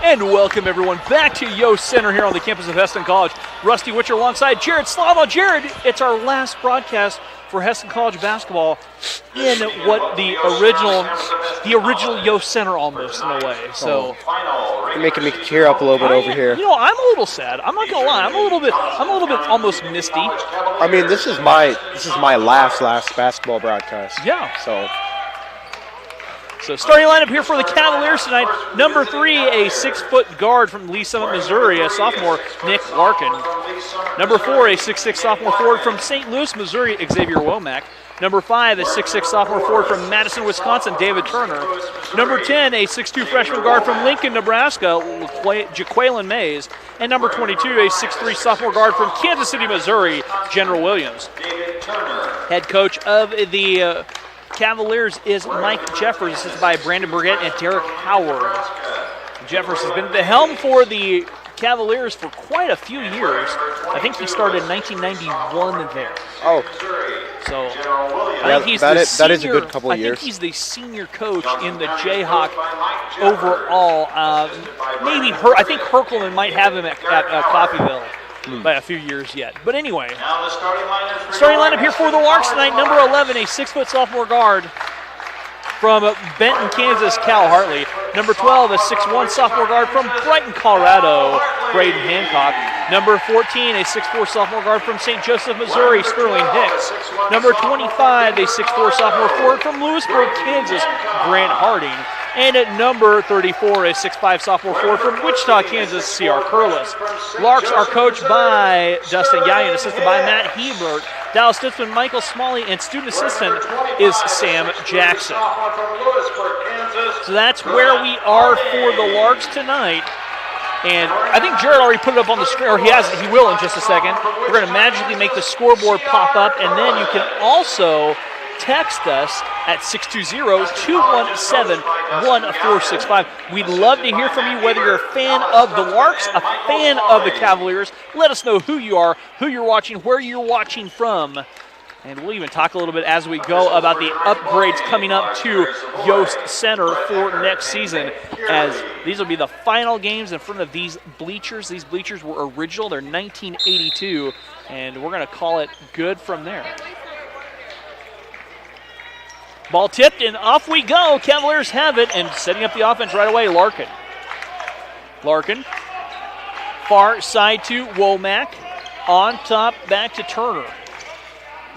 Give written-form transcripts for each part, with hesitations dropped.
And welcome everyone back to Yost Center here on the campus of Hesston College. Rusty Witcher alongside Jared Slava. Jared, it's our last broadcast for Hesston College basketball in what the original Yost Center almost in a way. So you're making me tear up a little bit over here. You know, I'm a little sad. I'm not gonna lie. I'm a little bit almost misty. I mean, this is my last basketball broadcast. Yeah. So starting lineup here for the Cavaliers tonight. Number 3, a 6-foot guard from Lee Summit, Missouri, a sophomore, Nick Larkin. Number 4, a 6'6" sophomore forward from St. Louis, Missouri, Xavier Womack. Number 5, a 6'6" sophomore forward from Madison, Wisconsin, David Turner. Number 10, a 6'2" freshman guard from Lincoln, Nebraska, Jaqueline Mays. And number 22, a 6'3" sophomore guard from Kansas City, Missouri, General Williams. Head coach of the Cavaliers is Mike Jeffers, assisted by Brandon Burgett and Derek Howard. Jeffers has been at the helm for the Cavaliers for quite a few years. I think he started in 1991 there. Oh. So I think he's that is a good couple of years. I think he's the senior coach in the Jayhawk overall. I think Herkelman might have him at Coffeyville. By a few years yet. But anyway, starting lineup here for the Larks tonight. Number 11, a 6-foot sophomore guard from Benton, Kansas, Cal Hartley. Number 12, a 6'1" sophomore guard from Brighton, Colorado, Braden Hancock. Number 14, a 6'4" sophomore guard from St. Joseph, Missouri, Sterling Hicks. Number 25, a 6'4" sophomore forward from Lewisburg, Kansas, Grant Harding. And at number 34, a 6'5" sophomore forward from Wichita, Kansas, C.R. Curlis. Larks are coached by Dustin Gallion, assisted by Matt Hebert. Dallas Stutzman, Michael Smalley, and student assistant is Sam Jackson. So that's where we are for the Larks tonight. And I think Jared already put it up on the screen, or he will in just a second. We're going to magically make the scoreboard pop up, and then you can also text us at 620-217-1465. We'd love to hear from you, whether you're a fan of the Larks, a fan of the Cavaliers. Let us know who you are, who you're watching, where you're watching from. And we'll even talk a little bit as we go about the upgrades coming up to Yost Center for next season, as these will be the final games in front of these bleachers. These bleachers were original. They're 1982, and we're going to call it good from there. Ball tipped, and off we go. Cavaliers have it, and setting up the offense right away, Larkin. Far side to Womack. On top, back to Turner.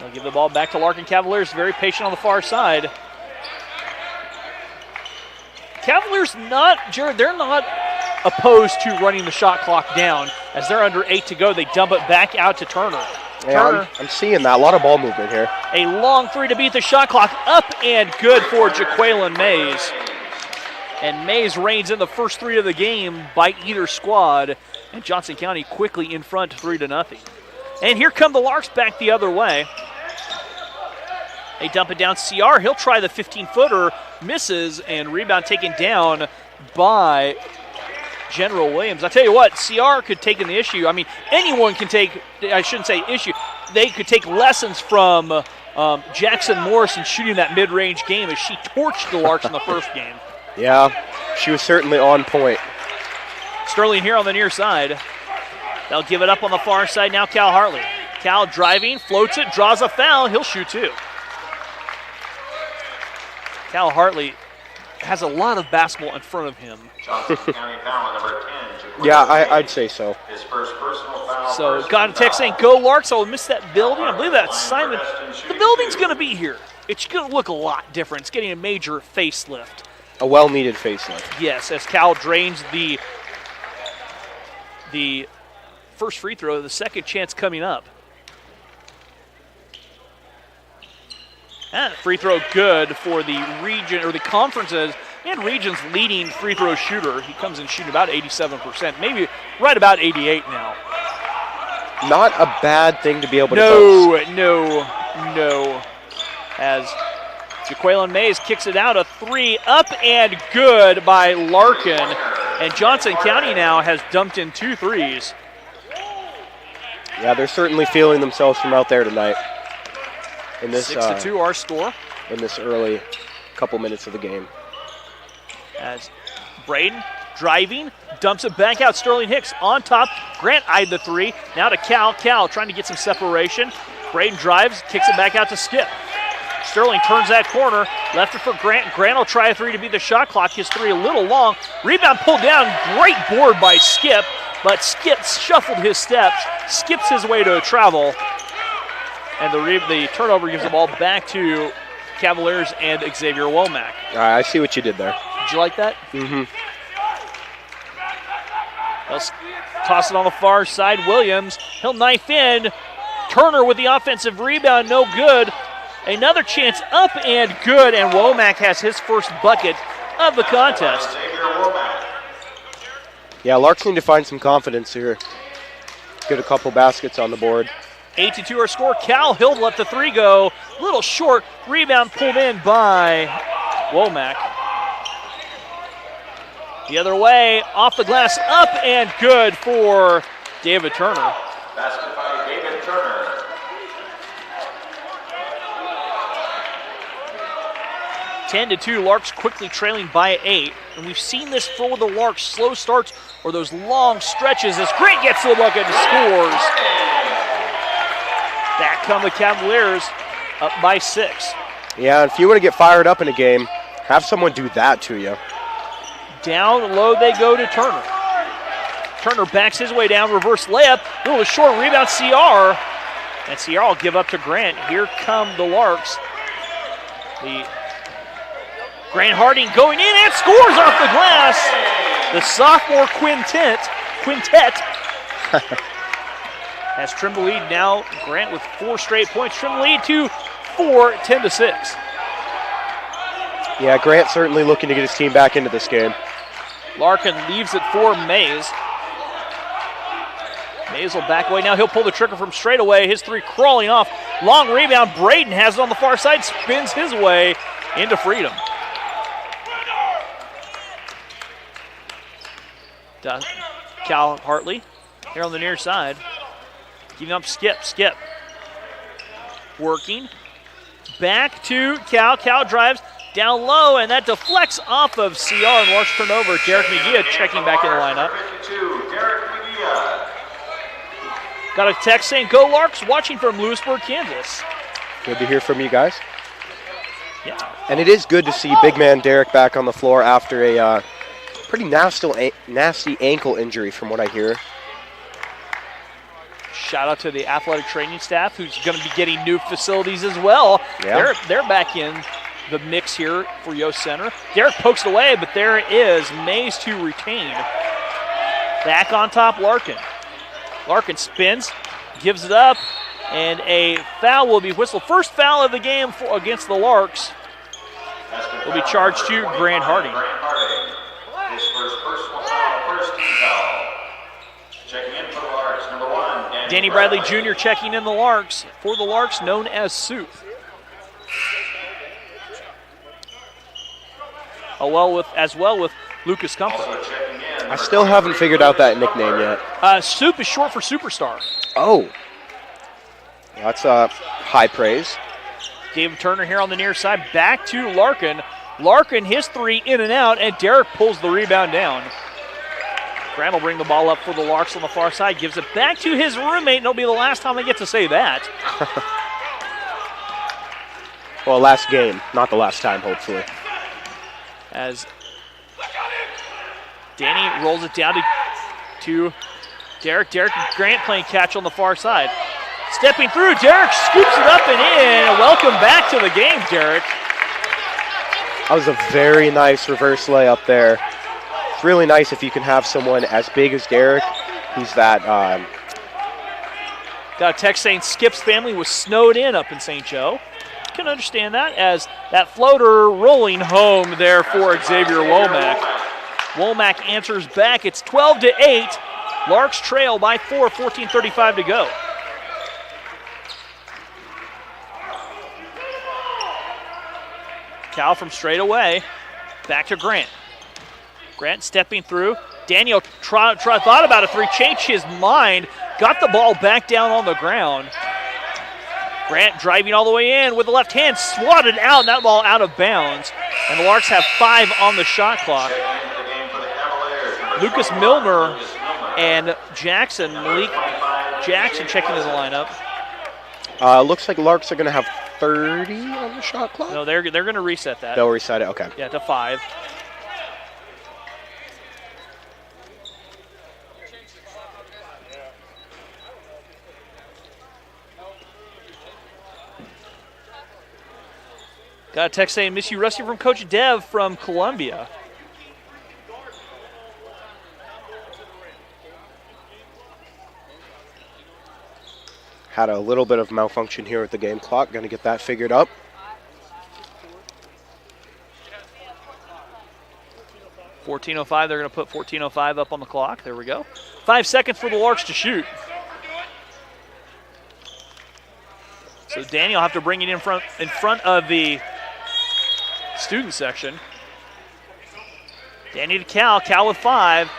They'll give the ball back to Larkin. Cavaliers very patient on the far side. Cavaliers they're not opposed to running the shot clock down. As they're under 8 to go, they dump it back out to Turner. Yeah, I'm seeing that. A lot of ball movement here. A long 3 to beat the shot clock. Up and good for Jaqueline Mays. And Mays reigns in the first 3 of the game by either squad. And Johnson County quickly in front 3-0. And here come the Larks back the other way. They dump it down. CR, he'll try the 15-footer. Misses, and rebound taken down by General Williams. I tell you what, CR could take an issue. I mean, anyone can take, I shouldn't say issue, they could take lessons from Jackson Morrison shooting that mid-range game, as she torched the Larks in the first game. Yeah, she was certainly on point. Sterling here on the near side. They'll give it up on the far side now, Cal Hartley. Cal driving, floats it, draws a foul, he'll shoot 2. Cal Hartley has a lot of basketball in front of him. Yeah, I'd say so. So got a text saying, go Larks, I'll miss that building. I believe that's Simon. The building's going to be here. It's going to look a lot different. It's getting a major facelift. A well-needed facelift. Yes, as Cal drains the first free throw, the second chance coming up. And free throw good for the region, or the conferences and region's leading free throw shooter. He comes in shooting about 87%, maybe right about 88 now. Not a bad thing to be able to boast. No. As Jaqueline Mays kicks it out, a 3 up and good by Larkin. And Johnson County now has dumped in 2 threes. Yeah, they're certainly feeling themselves from out there tonight. In this 6-2 our score. In this early couple minutes of the game. As Braden driving, dumps it back out. Sterling Hicks on top. Grant eyed the three. Now to Cal. Cal trying to get some separation. Braden drives, kicks it back out to Skip. Sterling turns that corner, left it for Grant. Grant will try a three to beat the shot clock. His three a little long. Rebound pulled down. Great board by Skip, but Skip shuffled his steps, skips his way to a travel, and the turnover gives the ball back to Cavaliers and Xavier Womack. All right, I see what you did there. Did you like that? Mm-hmm. He'll toss it on the far side. Williams, he'll knife in. Turner with the offensive rebound, no good. Another chance up and good, and Womack has his first bucket of the contest. Yeah, Larks need to find some confidence here. Get a couple baskets on the board. 8-2 our score. Cal Hill let the three go. A little short. Rebound pulled in by Womack. The other way, off the glass, up and good for David Turner. Basket by David Turner. 10-2, Larks quickly trailing by 8. And we've seen this for the Larks, slow starts or those long stretches as Grant gets to the bucket and scores. Back come the Cavaliers up by 6. Yeah, if you want to get fired up in a game, have someone do that to you. Down low they go to Turner. Turner backs his way down, reverse layup, little short rebound, CR. And CR will give up to Grant. Here come the Larks. Grant Harding going in and scores off the glass. The sophomore quintet has trimmed the lead now. Grant with 4 straight points. Trimmed the lead to 4, 10-6. Yeah, Grant certainly looking to get his team back into this game. Larkin leaves it for Mays. Mays will back away. Now he'll pull the trigger from straight away. His three crawling off. Long rebound. Braden has it on the far side. Spins his way into freedom. Cal Hartley here on the near side. Giving up Skip. Skip working. Back to Cal. Cal drives down low, and that deflects off of CR and Larks turnover. Derek McGee checking back in the lineup. Got a text saying, "Go Larks," watching from Lewisburg, Kansas. Good to hear from you guys. Yeah. And it is good to see big man Derek back on the floor after a pretty nasty ankle injury from what I hear. Shout out to the athletic training staff who's going to be getting new facilities as well. Yeah. They're back in the mix here for Yost Center. Derek pokes it away, but there is Mays to retain. Back on top, Larkin. Larkin spins, gives it up, and a foul will be whistled. First foul of the game against the Larks will be charged to Grant Harding. His first team foul. Checking in for the Larks, number 1. Danny Bradley Jr. checking in the Larks for the Larks, known as Soup. As well with Lucas Comfort. I still haven't figured out that nickname yet. Soup is short for superstar. Oh. That's high praise. David Turner here on the near side. Back to Larkin. Larkin, his three in and out, and Derek pulls the rebound down. Grant will bring the ball up for the Larks on the far side. Gives it back to his roommate, and it'll be the last time I get to say that. Well, last game, not the last time, hopefully. As Danny rolls it down to Derek. Derek and Grant playing catch on the far side. Stepping through, Derek scoops it up and in. Welcome back to the game, Derek. That was a very nice reverse layup there. It's really nice if you can have someone as big as Derek. He's that. Got a text saying Skip's family was snowed in up in St. Joe. Can understand that as that floater rolling home there for Xavier Womack. Womack answers back. It's 12-8. Larks trail by 4, 14:35 to go. Cal from straight away. Back to Grant. Grant stepping through. Daniel thought about a three, changed his mind, got the ball back down on the ground. Grant driving all the way in with the left hand, swatted out, that ball out of bounds. And the Larks have 5 on the shot clock. Lucas Milner and Jackson, Malik Jackson checking in the lineup. Looks like Larks are going to have 30 on the shot clock. No, they're going to reset that. They'll reset it, okay. Yeah, to 5. Got a text saying, miss you, Rusty, from Coach Dev from Columbia. Had a little bit of malfunction here with the game clock. Going to get that figured up. .14:05, they're going to put 14:05 up on the clock. There we go. 5 seconds for the Larks to shoot. So Danny will have to bring it in front of the student section. Danny to Cal. Cal with 5.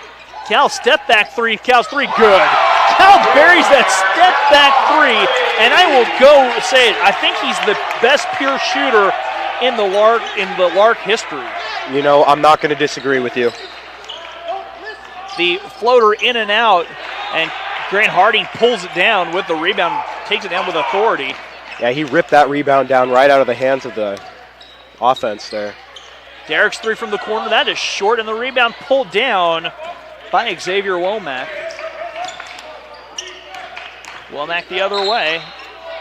Cal step back 3. Cal's 3. Good. Cal buries that step back 3, and I will go say it. I think he's the best pure shooter in the Lark history. You know, I'm not going to disagree with you. The floater in and out, and Grant Harding pulls it down with the rebound, takes it down with authority. Yeah, he ripped that rebound down right out of the hands of the offense there. Derek's 3 from the corner. That is short, and the rebound pulled down by Xavier Womack. Womack the other way,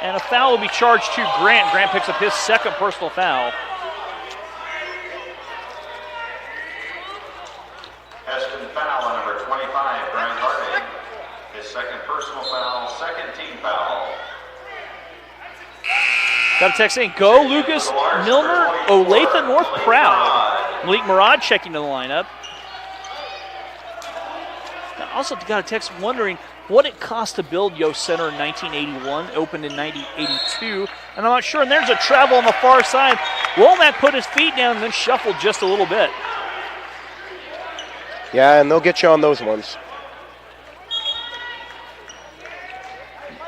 and a foul will be charged to Grant. Grant picks up his second personal foul. Heston foul on number 25, Grant Harding. His second personal foul, second team foul. Got a text saying, go Lucas Milner, Olathe North proud. Malik Murad checking to the lineup. I also got a text wondering what it cost to build Yost Center in 1981, opened in 1982, and I'm not sure. And there's a travel on the far side. Womack put his feet down and then shuffled just a little bit. Yeah, and they'll get you on those ones.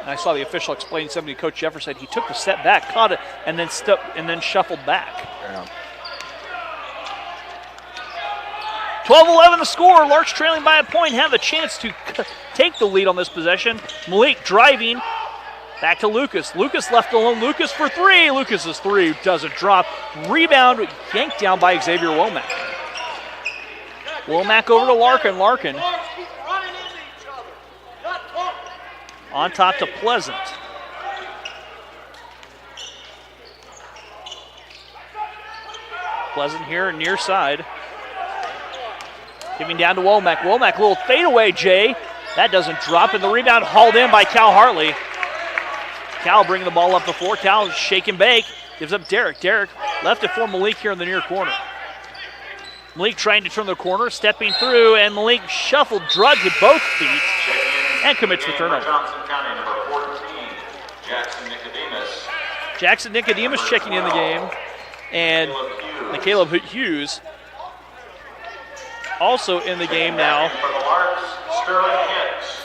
I saw the official explain something to Coach Jefferson. He took the step back, caught it, and then shuffled back. Yeah. 12-11 the score. Larks trailing by a point, have a chance to take the lead on this possession. Malik driving. Back to Lucas. Lucas left alone. Lucas for 3. Lucas's 3 doesn't drop. Rebound yanked down by Xavier Womack. Womack over to Larkin. Larkin on top to Pleasant. Pleasant here near side. Giving down to Womack. Womack, little fadeaway, Jay. That doesn't drop, and the rebound hauled in by Cal Hartley. Cal bringing the ball up the floor. Cal shake and bake. Gives up Derek. Derek left it for Malik here in the near corner. Malik trying to turn the corner, stepping through, and Malik shuffled, drugged with both feet, and commits the turnover. Johnson County, number 14, Jackson Nicodemus. Jackson Nicodemus checking in the game, and Caleb Hughes also in the game now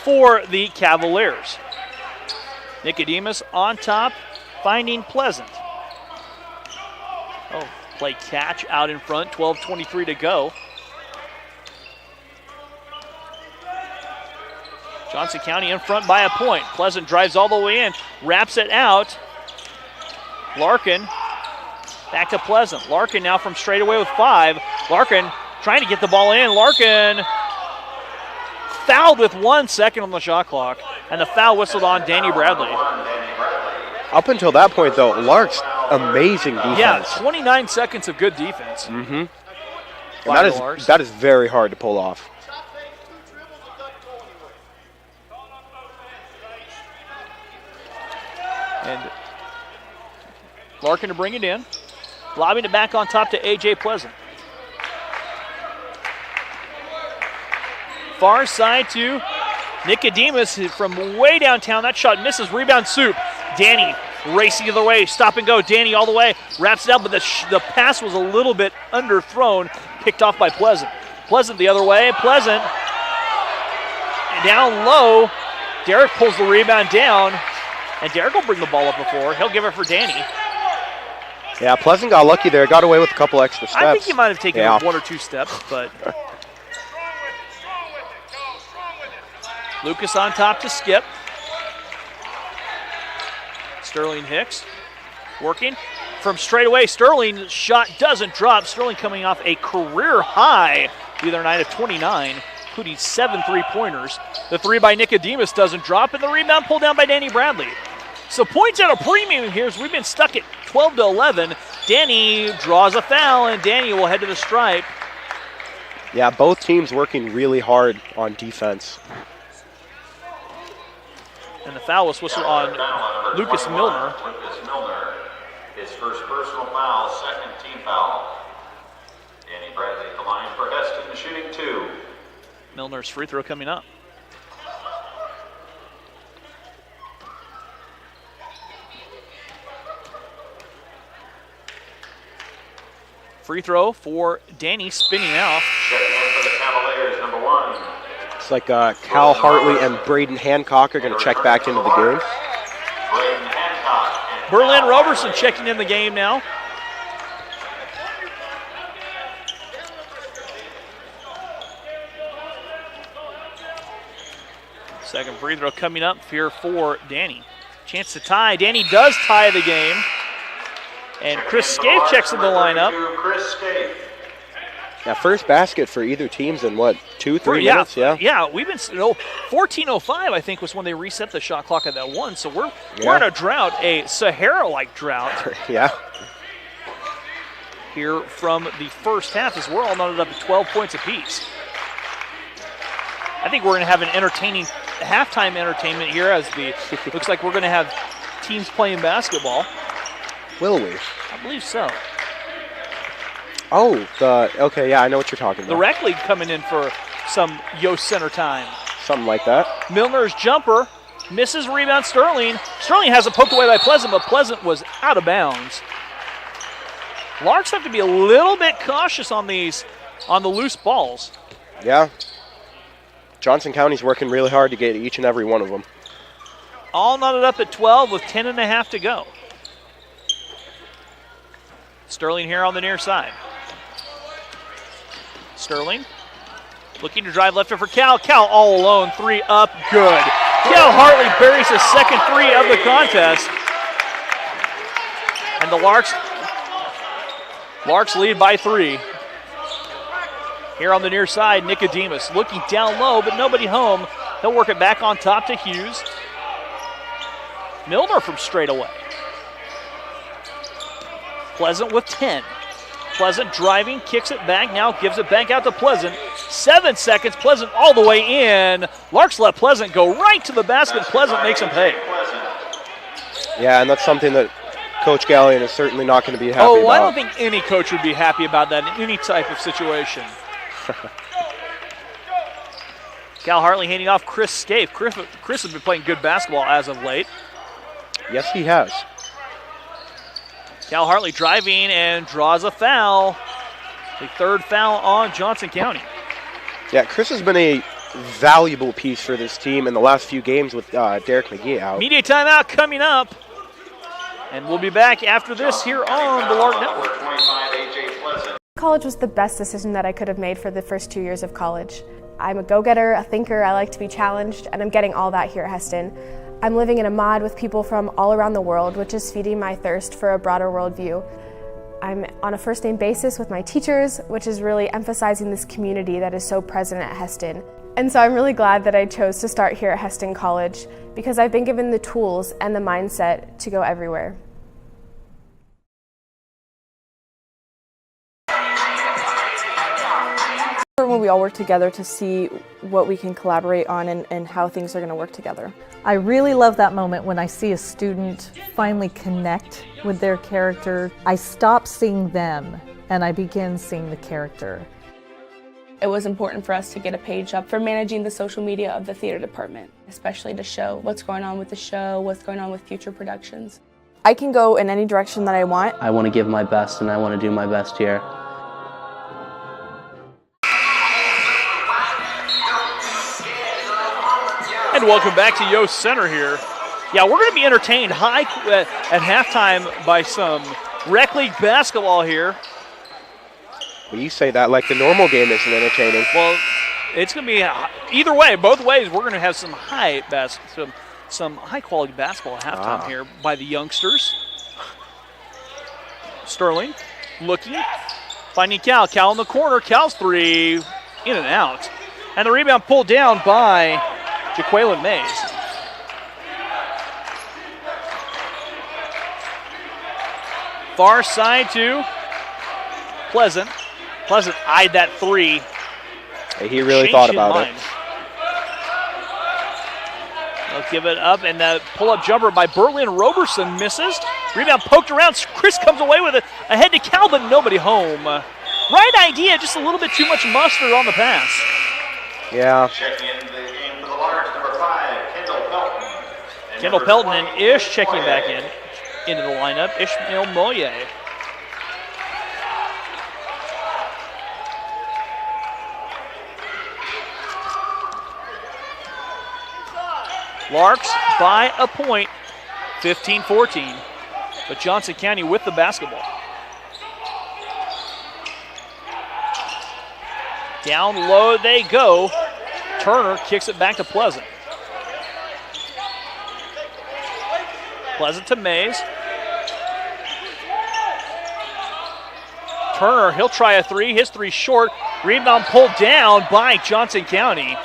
for the Cavaliers. Nicodemus on top, finding Pleasant. Oh, play catch out in front, 12:23 to go. Johnson County in front by a point. Pleasant drives all the way in, wraps it out. Larkin back to Pleasant. Larkin now from straightaway with 5. Larkin trying to get the ball in. Larkin fouled with 1 second on the shot clock, and the foul whistled on Danny Bradley. Up until that point, though, Lark's amazing defense. Yeah, 29 seconds of good defense. Mm-hmm. And that is very hard to pull off. And Larkin to bring it in. Lobbing it back on top to A.J. Pleasant. Far side to Nicodemus from way downtown. That shot misses. Rebound Soup. Danny racing the other way. Stop and go. Danny all the way. Wraps it up, but the pass was a little bit underthrown. Picked off by Pleasant. Pleasant the other way. Pleasant down low. Derek pulls the rebound down. And Derek will bring the ball up the floor. He'll give it for Danny. Yeah, Pleasant got lucky there. Got away with a couple extra steps. I think he might have taken 1 or 2 steps, but Lucas on top to Skip. Sterling Hicks working from straight away. Sterling's shot doesn't drop. Sterling coming off a career high the other night of 29, including 7 3-pointers. The three by Nicodemus doesn't drop, and the rebound pulled down by Danny Bradley. So points at a premium here as we've been stuck at 12 to 11. Danny draws a foul, and Danny will head to the stripe. Yeah, both teams working really hard on defense. And the foul was whistled on Lucas Milner. Lucas Milner, his first personal foul, second team foul. Danny Bradley at the line for Heston, shooting 2. Milner's free throw coming up. Free throw for Danny, spinning out. Checking in for the Cavaliers, number 1. It's like Cal Hartley and Braden Hancock are going to check back into the game. Braden Hancock and Berlin Roberson checking in the game now. Second free throw coming up here for Danny. Chance to tie. Danny does tie the game. And Chris Scaife checks in the lineup. Chris Scaife. Yeah, first basket for either teams in what, 2-3 minutes? Yeah, we've been 14:05 I think was when they reset the shot clock at that one. So we're in a drought, a Sahara-like drought. Yeah. Here from the first half as we're all knotted up at 12 points apiece. I think we're going to have an entertaining halftime entertainment here as the looks like we're going to have teams playing basketball. Will we? I believe so. Oh, okay, yeah, I know what you're talking about. The Rec League coming in for some Yost Center time. Something like that. Milner's jumper misses, rebound Sterling. Sterling has it poked away by Pleasant, but Pleasant was out of bounds. Larks have to be a little bit cautious on the loose balls. Yeah. Johnson County's working really hard to get each and every one of them. All knotted up at 12 with 10.5 to go. Sterling here on the near side. Sterling looking to drive left for Cal. Cal all alone, 3 up, good. Cal Hartley buries his second 3 of the contest. And the Larks lead by 3. Here on the near side, Nicodemus looking down low, but nobody home. He'll work it back on top to Hughes. Milner from straight away. Pleasant with 10. Pleasant driving, kicks it back, now gives it back out to Pleasant. 7 seconds, Pleasant all the way in. Larks let Pleasant go right to the basket. Pleasant makes him pay. Yeah, and that's something that Coach Gallion is certainly not going to be happy about. I don't think any coach would be happy about that in any type of situation. Cal Hartley handing off Chris Scaife. Chris has been playing good basketball as of late. Yes, he has. Cal Hartley driving and draws a foul. The 3rd foul on Johnson County. Yeah, Chris has been a valuable piece for this team in the last few games with Derek McGee out. Media timeout coming up. And we'll be back after this here on the Lark Network. College was the best decision that I could have made for the first 2 years of college. I'm a go-getter, a thinker, I like to be challenged, and I'm getting all that here at Heston. I'm living in a mod with people from all around the world, which is feeding my thirst for a broader worldview. I'm on a first-name basis with my teachers, which is really emphasizing this community that is so present at Heston. And so I'm really glad that I chose to start here at Heston College because I've been given the tools and the mindset to go everywhere. When we all work together to see what we can collaborate on and how things are going to work together. I really love that moment when I see a student finally connect with their character. I stop seeing them and I begin seeing the character. It was important for us to get a page up for managing the social media of the theater department, especially to show what's going on with the show, what's going on with future productions. I can go in any direction that I want. I want to give my best and I want to do my best here. And welcome back to Yost Center here. Yeah, we're going to be entertained at halftime by some Rec League basketball here. Well, you say that like the normal game isn't entertaining. Well, It's going to be either way. Both ways, we're going to have some high quality basketball at halftime here by the youngsters. Sterling looking, finding Cal. Cal in the corner. Cal's three in and out. And the rebound pulled down by Jaqueline Mays. Far side to Pleasant. Pleasant eyed that three. He really thought about it. They'll give it up, and the pull-up jumper by Berlin Roberson misses. Rebound poked around. Chris comes away with it. Ahead to Cal, but nobody home. Right idea, just a little bit too much mustard on the pass. Yeah. Checking in the game for the Larks, number 5, Kendall Pelton. Kendall Pelton and Ish checking back into the lineup. Ishmael Moye. Larks by a point, 15-14. But Johnson County with the basketball. Down low they go. Turner kicks it back to Pleasant. Pleasant to Mays. Turner, he'll try a three. His three short. Rebound pulled down by Johnson County.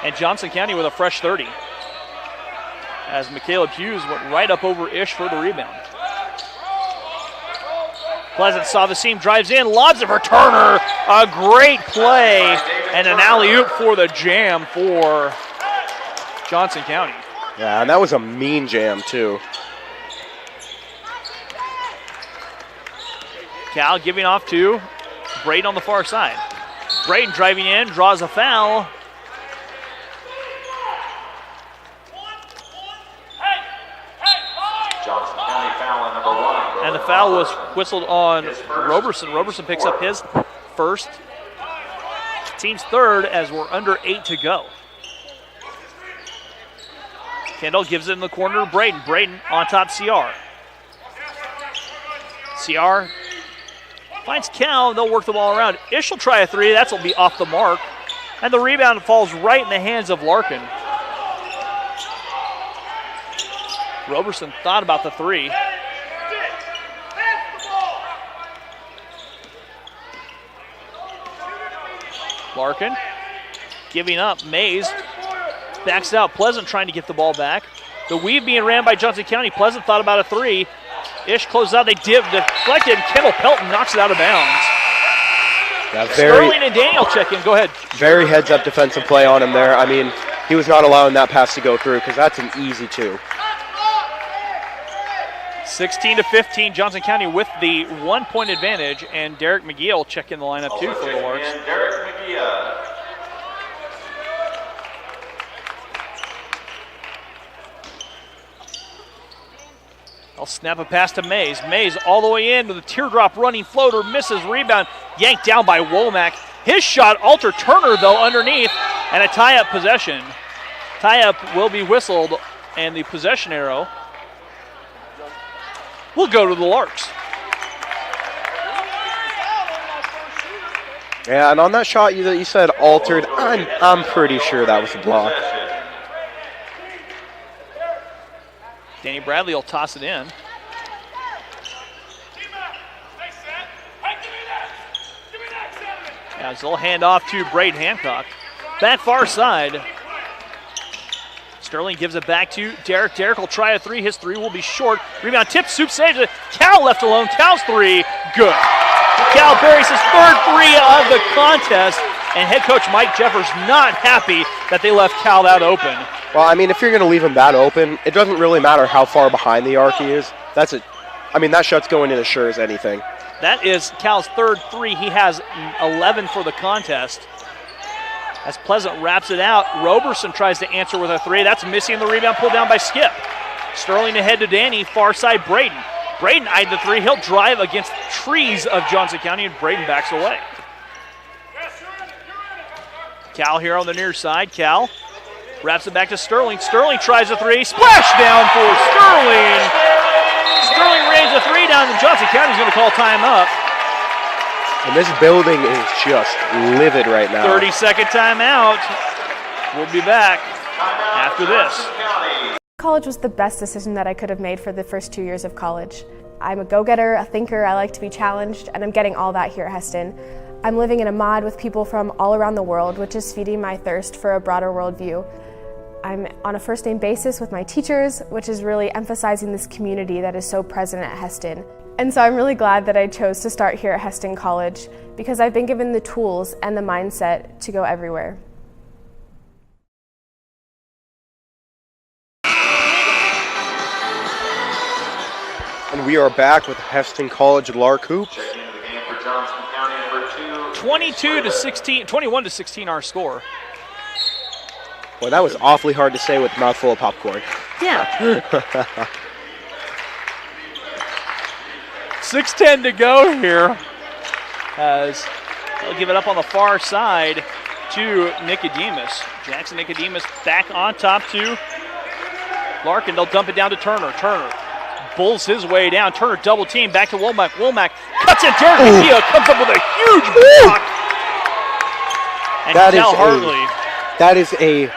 And Johnson County with a fresh 30. As Michaela Hughes went right up over Ish for the rebound. Pleasant saw the seam, drives in, lobs it for Turner. A great play and an alley-oop for the jam for Johnson County. Yeah, and that was a mean jam, too. Cal giving off to Braden on the far side. Braden driving in, draws a foul. Johnson County foul number 1. And the foul was whistled on Roberson. Roberson picks up his first, team's third, as we're under 8 to go. Kendall gives it in the corner to Braden. Braden on top CR. CR finds Cal, and they'll work the ball around. Ish will try a three. That'll be off the mark. And the rebound falls right in the hands of Larkin. Roberson thought about the three. Larkin giving up. Mays backs out. Pleasant trying to get the ball back. The weave being ran by Johnson County. Pleasant thought about a three. Ish closes out. They deflected. Kendall Pelton knocks it out of bounds. Yeah, Sterling and Daniel check in. Go ahead. Very heads-up defensive play on him there. I mean, he was not allowing that pass to go through because that's an easy two. 16-15, Johnson County with the 1-point advantage, and Derek McGee will check in the lineup too for the Larks. Derek McGee. I'll snap a pass to Mays. Mays all the way in with a teardrop running floater, misses, rebound, yanked down by Womack. His shot, Alter Turner though underneath, and a tie-up possession. Tie-up will be whistled, and the possession arrow will go to the Larks. Yeah, and on that shot that you said altered, I'm pretty sure that was a block. Danny Bradley will toss it in. As they'll hand off to Braden Hancock. Back far side. Sterling gives it back to Derek. Derek will try a three. His three will be short. Rebound tip. Soup saves it. Cal left alone. Cal's three. Good. Cal buries his third three of the contest. And head coach Mike Jeffers not happy that they left Cal that open. Well, I mean, if you're going to leave him that open, it doesn't really matter how far behind the arc he is. That shot's going in as sure as anything. That is Cal's third three. He has 11 for the contest. As Pleasant wraps it out, Roberson tries to answer with a three. That's missing. The rebound pulled down by Skip. Sterling ahead to Danny, far side Braden. Braden eyed the three. He'll drive against trees of Johnson County, and Braden backs away. Cal here on the near side. Cal wraps it back to Sterling. Sterling tries a three. Splash down for Sterling. Sterling raised a three down, and Johnson County's going to call timeout. And this building is just livid right now. 30-second timeout. We'll be back after this. College was the best decision that I could have made for the first 2 years of college. I'm a go-getter, a thinker, I like to be challenged, and I'm getting all that here at Hesston. I'm living in a mod with people from all around the world, which is feeding my thirst for a broader worldview. I'm on a first-name basis with my teachers, which is really emphasizing this community that is so present at Hesston. And so I'm really glad that I chose to start here at Hesston College because I've been given the tools and the mindset to go everywhere. And we are back with Hesston College Lark Hoops. 21 to 16 our score. Well, that was awfully hard to say with a mouthful of popcorn. Yeah. 6:10 to go here as they'll give it up on the far side to Nicodemus. Jackson Nicodemus back on top to Larkin. They'll dump it down to Turner. Turner bulls his way down. Turner double team back to Womack. Womack cuts it. Jared McKee comes up with a huge block. And Cal Hartley. That is a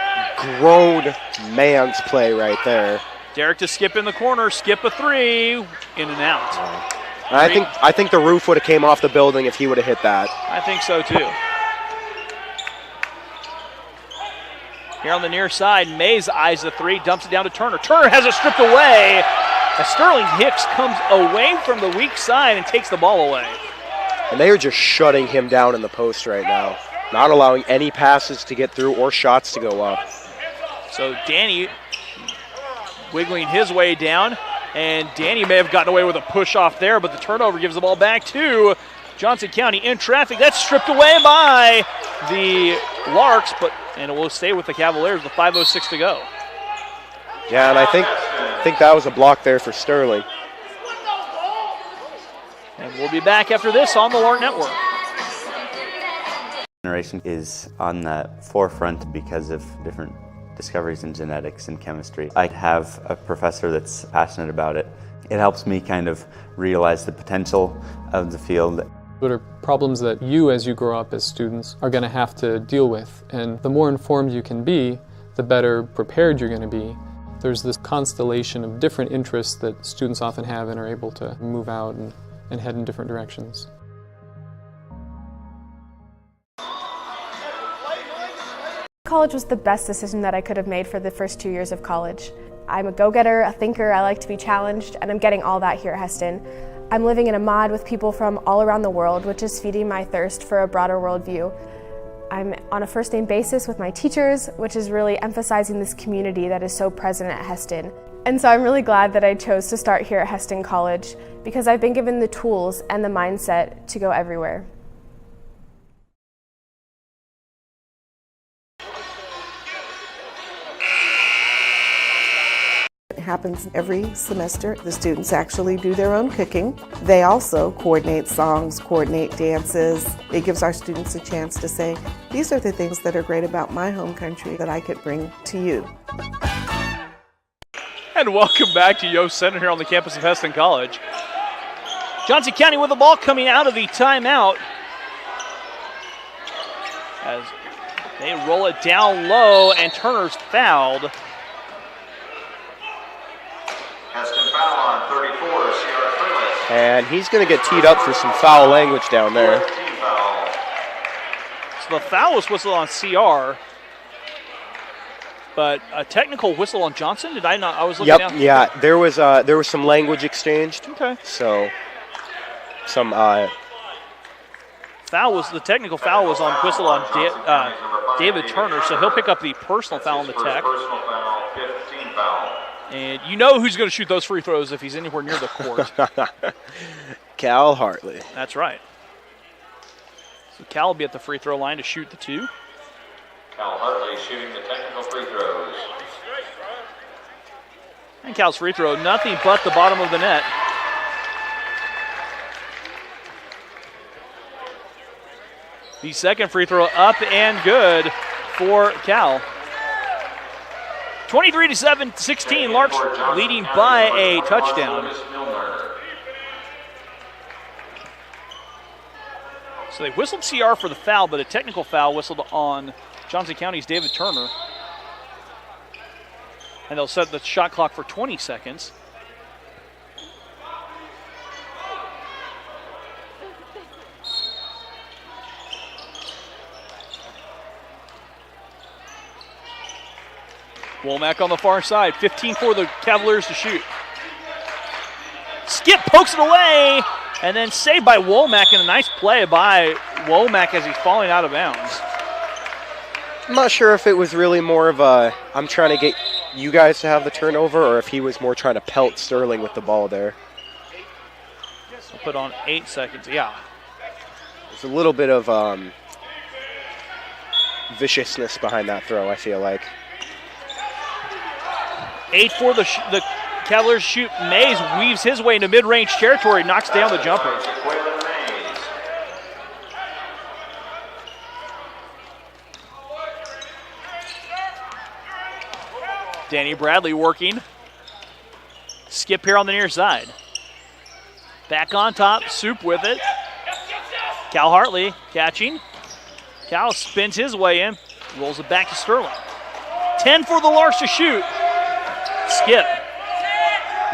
grown man's play right there. Derek to skip in the corner. Skip a three. In and out. I think the roof would have came off the building if he would have hit that. I think so too. Here on the near side, Mays eyes the three, dumps it down to Turner. Turner has it stripped away as Sterling Hicks comes away from the weak side and takes the ball away. And they are just shutting him down in the post right now, not allowing any passes to get through or shots to go up. So Danny wiggling his way down, and Danny may have gotten away with a push off there, but the turnover gives the ball back to Johnson County in traffic. That's stripped away by the Larks, and it will stay with the Cavaliers with 5:06 to go. Yeah, and I think that was a block there for Sterling. And we'll be back after this on the Lark Network. Generation is on the forefront because of different discoveries in genetics and chemistry. I have a professor that's passionate about it. It helps me kind of realize the potential of the field. What are problems that you, as you grow up as students, are going to have to deal with? And the more informed you can be, the better prepared you're going to be. There's this constellation of different interests that students often have and are able to move out and head in different directions. College was the best decision that I could have made for the first 2 years of college. I'm a go-getter, a thinker, I like to be challenged, and I'm getting all that here at Hesston. I'm living in a mod with people from all around the world, which is feeding my thirst for a broader worldview. I'm on a first-name basis with my teachers, which is really emphasizing this community that is so present at Hesston. And so I'm really glad that I chose to start here at Hesston College because I've been given the tools and the mindset to go everywhere. Happens every semester. The students actually do their own cooking. They also coordinate songs, coordinate dances. It gives our students a chance to say, these are the things that are great about my home country that I could bring to you. And welcome back to Yost Center here on the campus of Hesston College. Johnson County with the ball coming out of the timeout as they roll it down low and Turner's fouled. Hesston foul on 34, Sierra Furless. And he's going to get teed up for some foul language down there. So the foul was whistled on CR, but a technical whistle on Johnson? Did I not? I was looking down. Yeah, there was some language exchanged. Okay. So some foul was the technical foul was on whistle on David Turner, so he'll pick up the personal foul on the tech. Personal foul, 15 foul. And you know who's going to shoot those free throws if he's anywhere near the court. Cal Hartley. That's right. So Cal will be at the free throw line to shoot the two. Cal Hartley shooting the technical free throws. And Cal's free throw, nothing but the bottom of the net. The second free throw up and good for Cal. 23-16, Larks leading by a touchdown. So they whistled CR for the foul, but a technical foul whistled on Johnson County's David Turner. And they'll set the shot clock for 20 seconds. Womack on the far side, 15 for the Cavaliers to shoot. Skip pokes it away, and then saved by Womack, and a nice play by Womack as he's falling out of bounds. I'm not sure if it was really more of a, I'm trying to get you guys to have the turnover, or if he was more trying to pelt Sterling with the ball there. I'll put on 8 seconds, yeah. There's a little bit of viciousness behind that throw, I feel like. 8 for the Cavaliers shoot. Mays weaves his way into mid-range territory, knocks down the jumper. Danny Bradley working. Skip here on the near side. Back on top, Soup with it. Cal Hartley catching. Cal spins his way in, rolls it back to Sterling. 10 for the Larks to shoot. Skip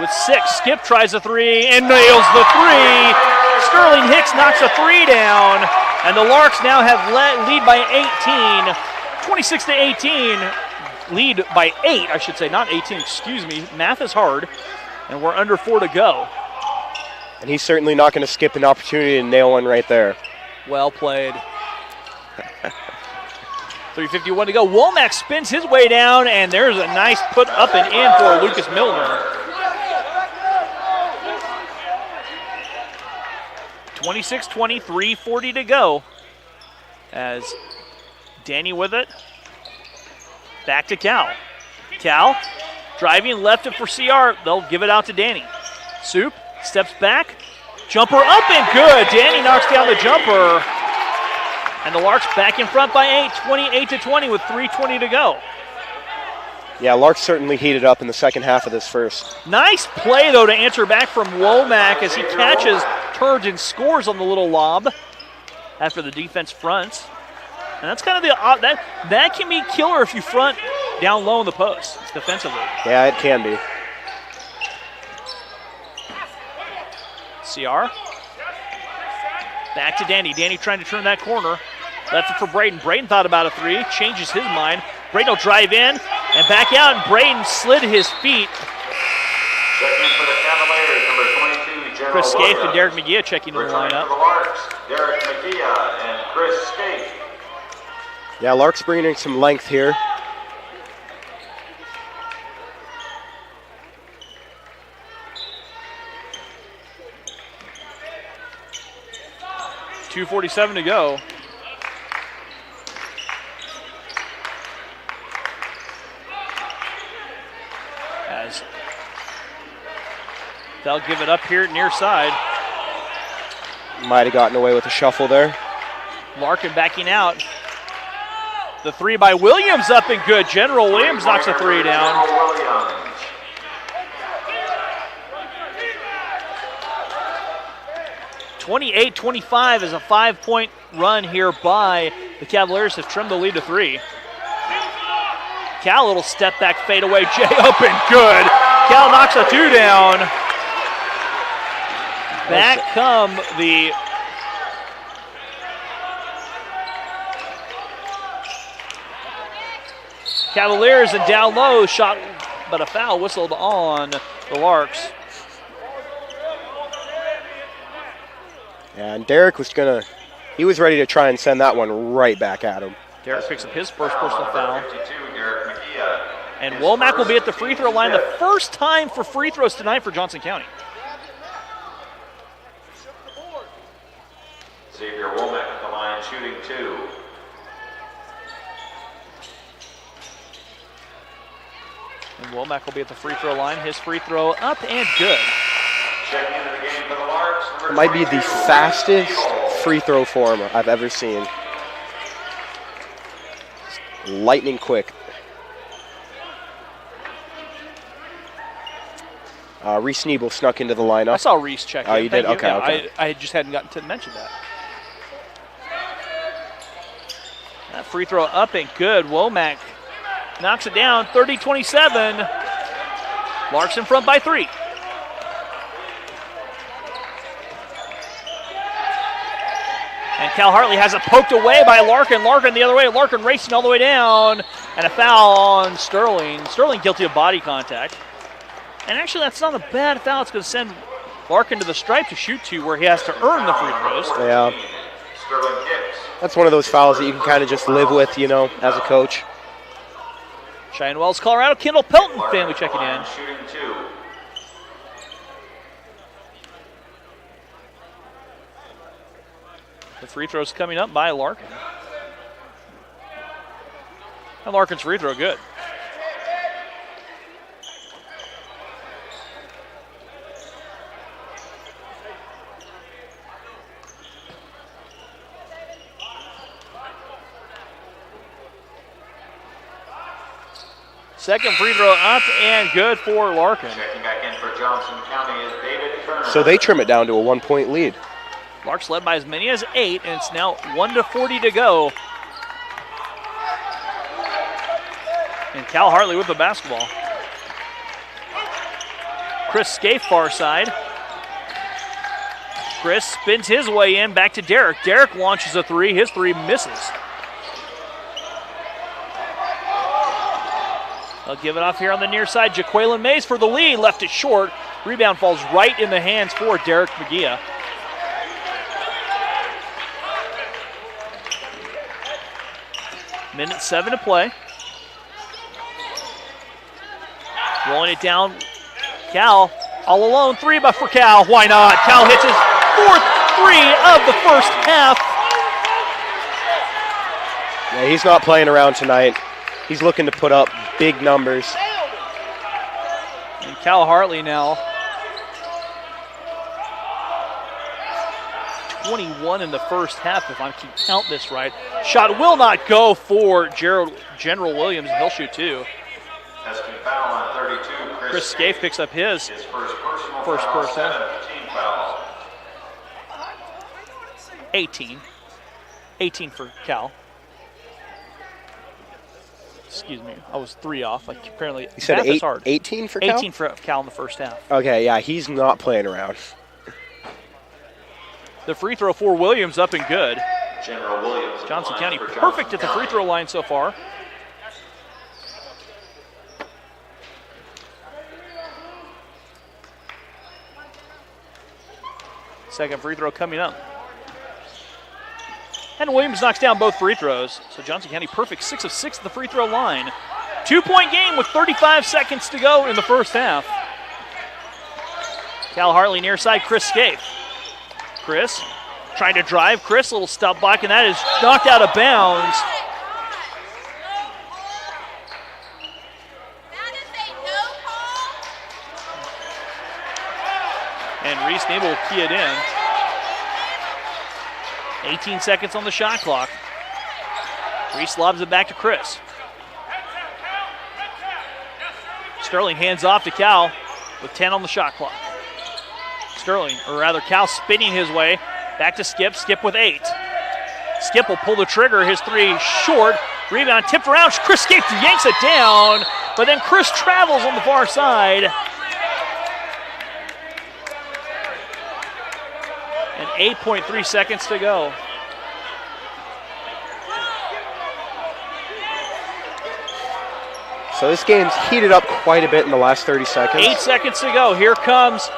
with 6. Skip tries a 3 and nails the 3. Sterling Hicks knocks a 3 down, and the Larks now have lead by 18, 26-18. Lead by 8, I should say, not 18, excuse me. Math is hard, and we're under 4 to go. And he's certainly not going to skip an opportunity to nail one right there. Well played. 3:51 to go. Womack spins his way down, and there's a nice put up and in for Lucas Milner. 26-20, 3:40 to go. As Danny with it. Back to Cal. Cal driving left it for CR. They'll give it out to Danny. Soup steps back. Jumper up and good. Danny knocks down the jumper. And the Larks back in front by 8, 28-20 with 3:20 to go. Yeah, Larks certainly heated up in the second half of this first. Nice play, though, to answer back from Womack as he catches, turns, and scores on the little lob after the defense fronts. And that's kind of the that can be killer if you front down low in the post defensively. Yeah, it can be. CR. Back to Danny. Danny trying to turn that corner. Left it for Braden. Braden thought about a 3, changes his mind. Braden will drive in and back out, and Braden slid his feet. Checking in for the Cavaliers, number 22, General Chris Scaife Williams. and Derek McGee checking in the Returning lineup. for the Larks, Derek McGee and Chris Scaife. Yeah, Larks bringing some length here. .247 to go. As they'll give it up here near side. Might have gotten away with a shuffle there. Larkin backing out. The 3 by Williams up and good. General Williams knocks a 3 down. General Williams. 28-25 is a 5-point run here by the Cavaliers. Have trimmed the lead to 3. Cal, little step back fadeaway. Jay up and good. Cal knocks a 2 down. Back come the Cavaliers, and down low shot, but a foul whistled on the Larks. And Derek was he was ready to try and send that one right back at him. Derek picks up his first personal foul. And Womack will be at the free throw line the first time for free throws tonight for Johnson County. Xavier Womack at the line, shooting 2. And Womack will be at the free throw line. His free throw up and good. Checking into the game for the Larks. It might be the fastest free throw form I've ever seen. Lightning quick. Reese Nebel snuck into the lineup. I saw Reese check in. Oh, you did? Thank Okay, Yeah, okay. I just hadn't gotten to mention that. free throw up and good. Womack knocks it down, 30-27. Lark's in front by 3. And Cal Hartley has it poked away by Larkin. Larkin the other way. Larkin racing all the way down. And a foul on Sterling. Sterling guilty of body contact. And actually, that's not a bad foul. It's going to send Larkin to the stripe to shoot to where he has to earn the free throws. Yeah. That's one of those fouls that you can kind of just live with, you know, as a coach. Cheyenne Wells, Colorado. Kendall Pelton family checking in. Shooting 2. The free throw's coming up by Larkin. And Larkin's free throw good. Second free throw up and good for Larkin. Checking back in for Johnson County is David Turner. So they trim it down to a 1-point lead. Lark's led by as many as 8, and it's now 1:40 to go. And Cal Hartley with the basketball. Chris Scaife far side. Chris spins his way in, back to Derek. Derek launches a 3. His 3 misses. They'll give it off here on the near side. Jaqueline Mays for the lead, left it short. Rebound falls right in the hands for Derek McGee. Minute 7 to play. Rolling it down. Cal all alone. 3 for Cal. Why not? Cal hits his 4th 3 of the first half. Yeah, he's not playing around tonight. He's looking to put up big numbers. And Cal Hartley now 21 in the first half, if I can count this right. Shot will not go for General Williams, and he'll shoot 2. Foul on 32. Chris Scaife picks up his first personal. 17 foul. 18. 18 for Cal. Excuse me, I was 3 off. Like apparently, You said math is hard. 18 for Cal? 18 for Cal in the first half. Okay, yeah, he's not playing around. The free throw for Williams up and good. General Williams. Johnson County perfect at the free throw line so far. Second free throw coming up. And Williams knocks down both free throws. So Johnson County perfect, 6 of 6 at the free throw line. 2-point game with 35 seconds to go in the first half. Cal Hartley near side, Chris Scaife. Chris trying to drive. Chris, a little stop back, and that is knocked out of bounds. And Reese Nabel will key it in. 18 seconds on the shot clock. Reese lobs it back to Chris. Sterling hands off to Cal with 10 on the shot clock. Sterling, or rather Cal spinning his way. Back to Skip. Skip with 8. Skip will pull the trigger. His 3 short. Rebound tipped around. Chris Scaife yanks it down. But then Chris travels on the far side. And 8.3 seconds to go. So this game's heated up quite a bit in the last 30 seconds. 8 seconds to go. Here comes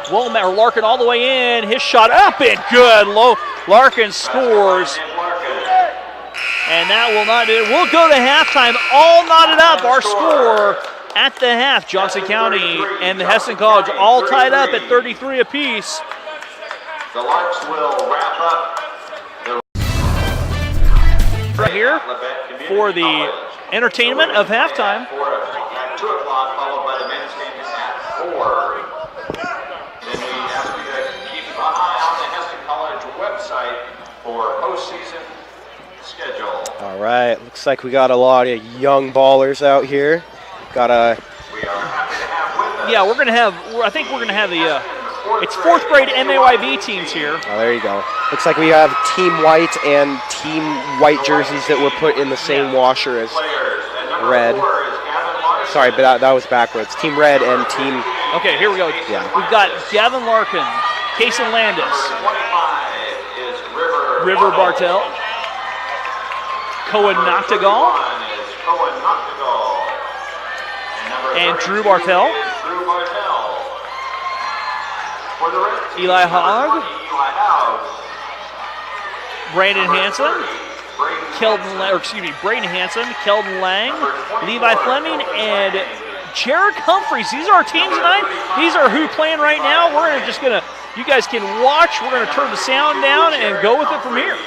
Larkin all the way in. His shot up and good. Larkin scores. And that will not do it. We'll go to halftime. All knotted up. Our score at the half. Johnson County and the Hesston College all tied up at 33 apiece. The Larks will wrap up right here for the entertainment of halftime. at 2 o'clock, followed by the men's game at 4. Then we ask you to keep an eye on the Hesston College website for postseason schedule. All right, looks like we got a lot of young ballers out here. We are happy to have with us. Yeah, we're gonna have. I think we're gonna have the It's fourth grade MAYB teams here. Oh, there you go. Looks like we have Team White and Team White jerseys that were put in the same washer as red. Sorry, but that was backwards. Team Red and Team... Okay, here we go. Yeah. We've got Gavin Larkin, Kason Landis, River Bartel, Cohen Noctegal, and Drew Bartel. Eli Hogg, Brandon Hansen, Braden Hansen, Keldon Lang, Levi Fleming, and Jarek Humphreys. These are our teams tonight. These are who playing right now. You guys can watch. We're gonna turn the sound down and go with it from here.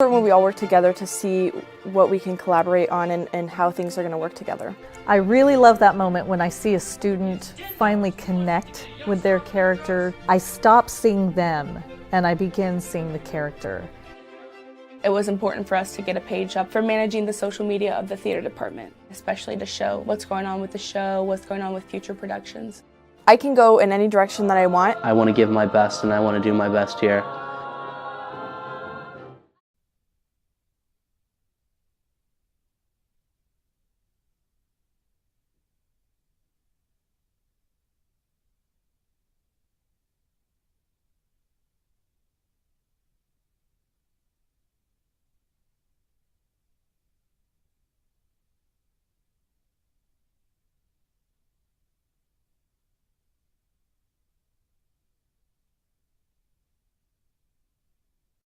When we all work together to see what we can collaborate on and how things are going to work together. I really love that moment when I see a student finally connect with their character. I stop seeing them and I begin seeing the character. It was important for us to get a page up for managing the social media of the theater department, especially to show what's going on with the show, what's going on with future productions. I can go in any direction that I want. I want to give my best and I want to do my best here.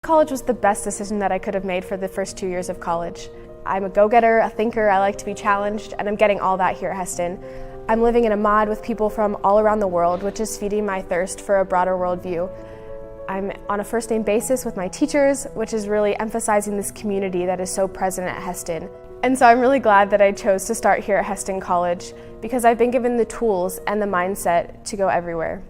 College was the best decision that I could have made for the first 2 years of college. I'm a go-getter, a thinker, I like to be challenged, and I'm getting all that here at Hesston. I'm living in a mod with people from all around the world, which is feeding my thirst for a broader worldview. I'm on a first-name basis with my teachers, which is really emphasizing this community that is so present at Hesston. And so I'm really glad that I chose to start here at Hesston College because I've been given the tools and the mindset to go everywhere.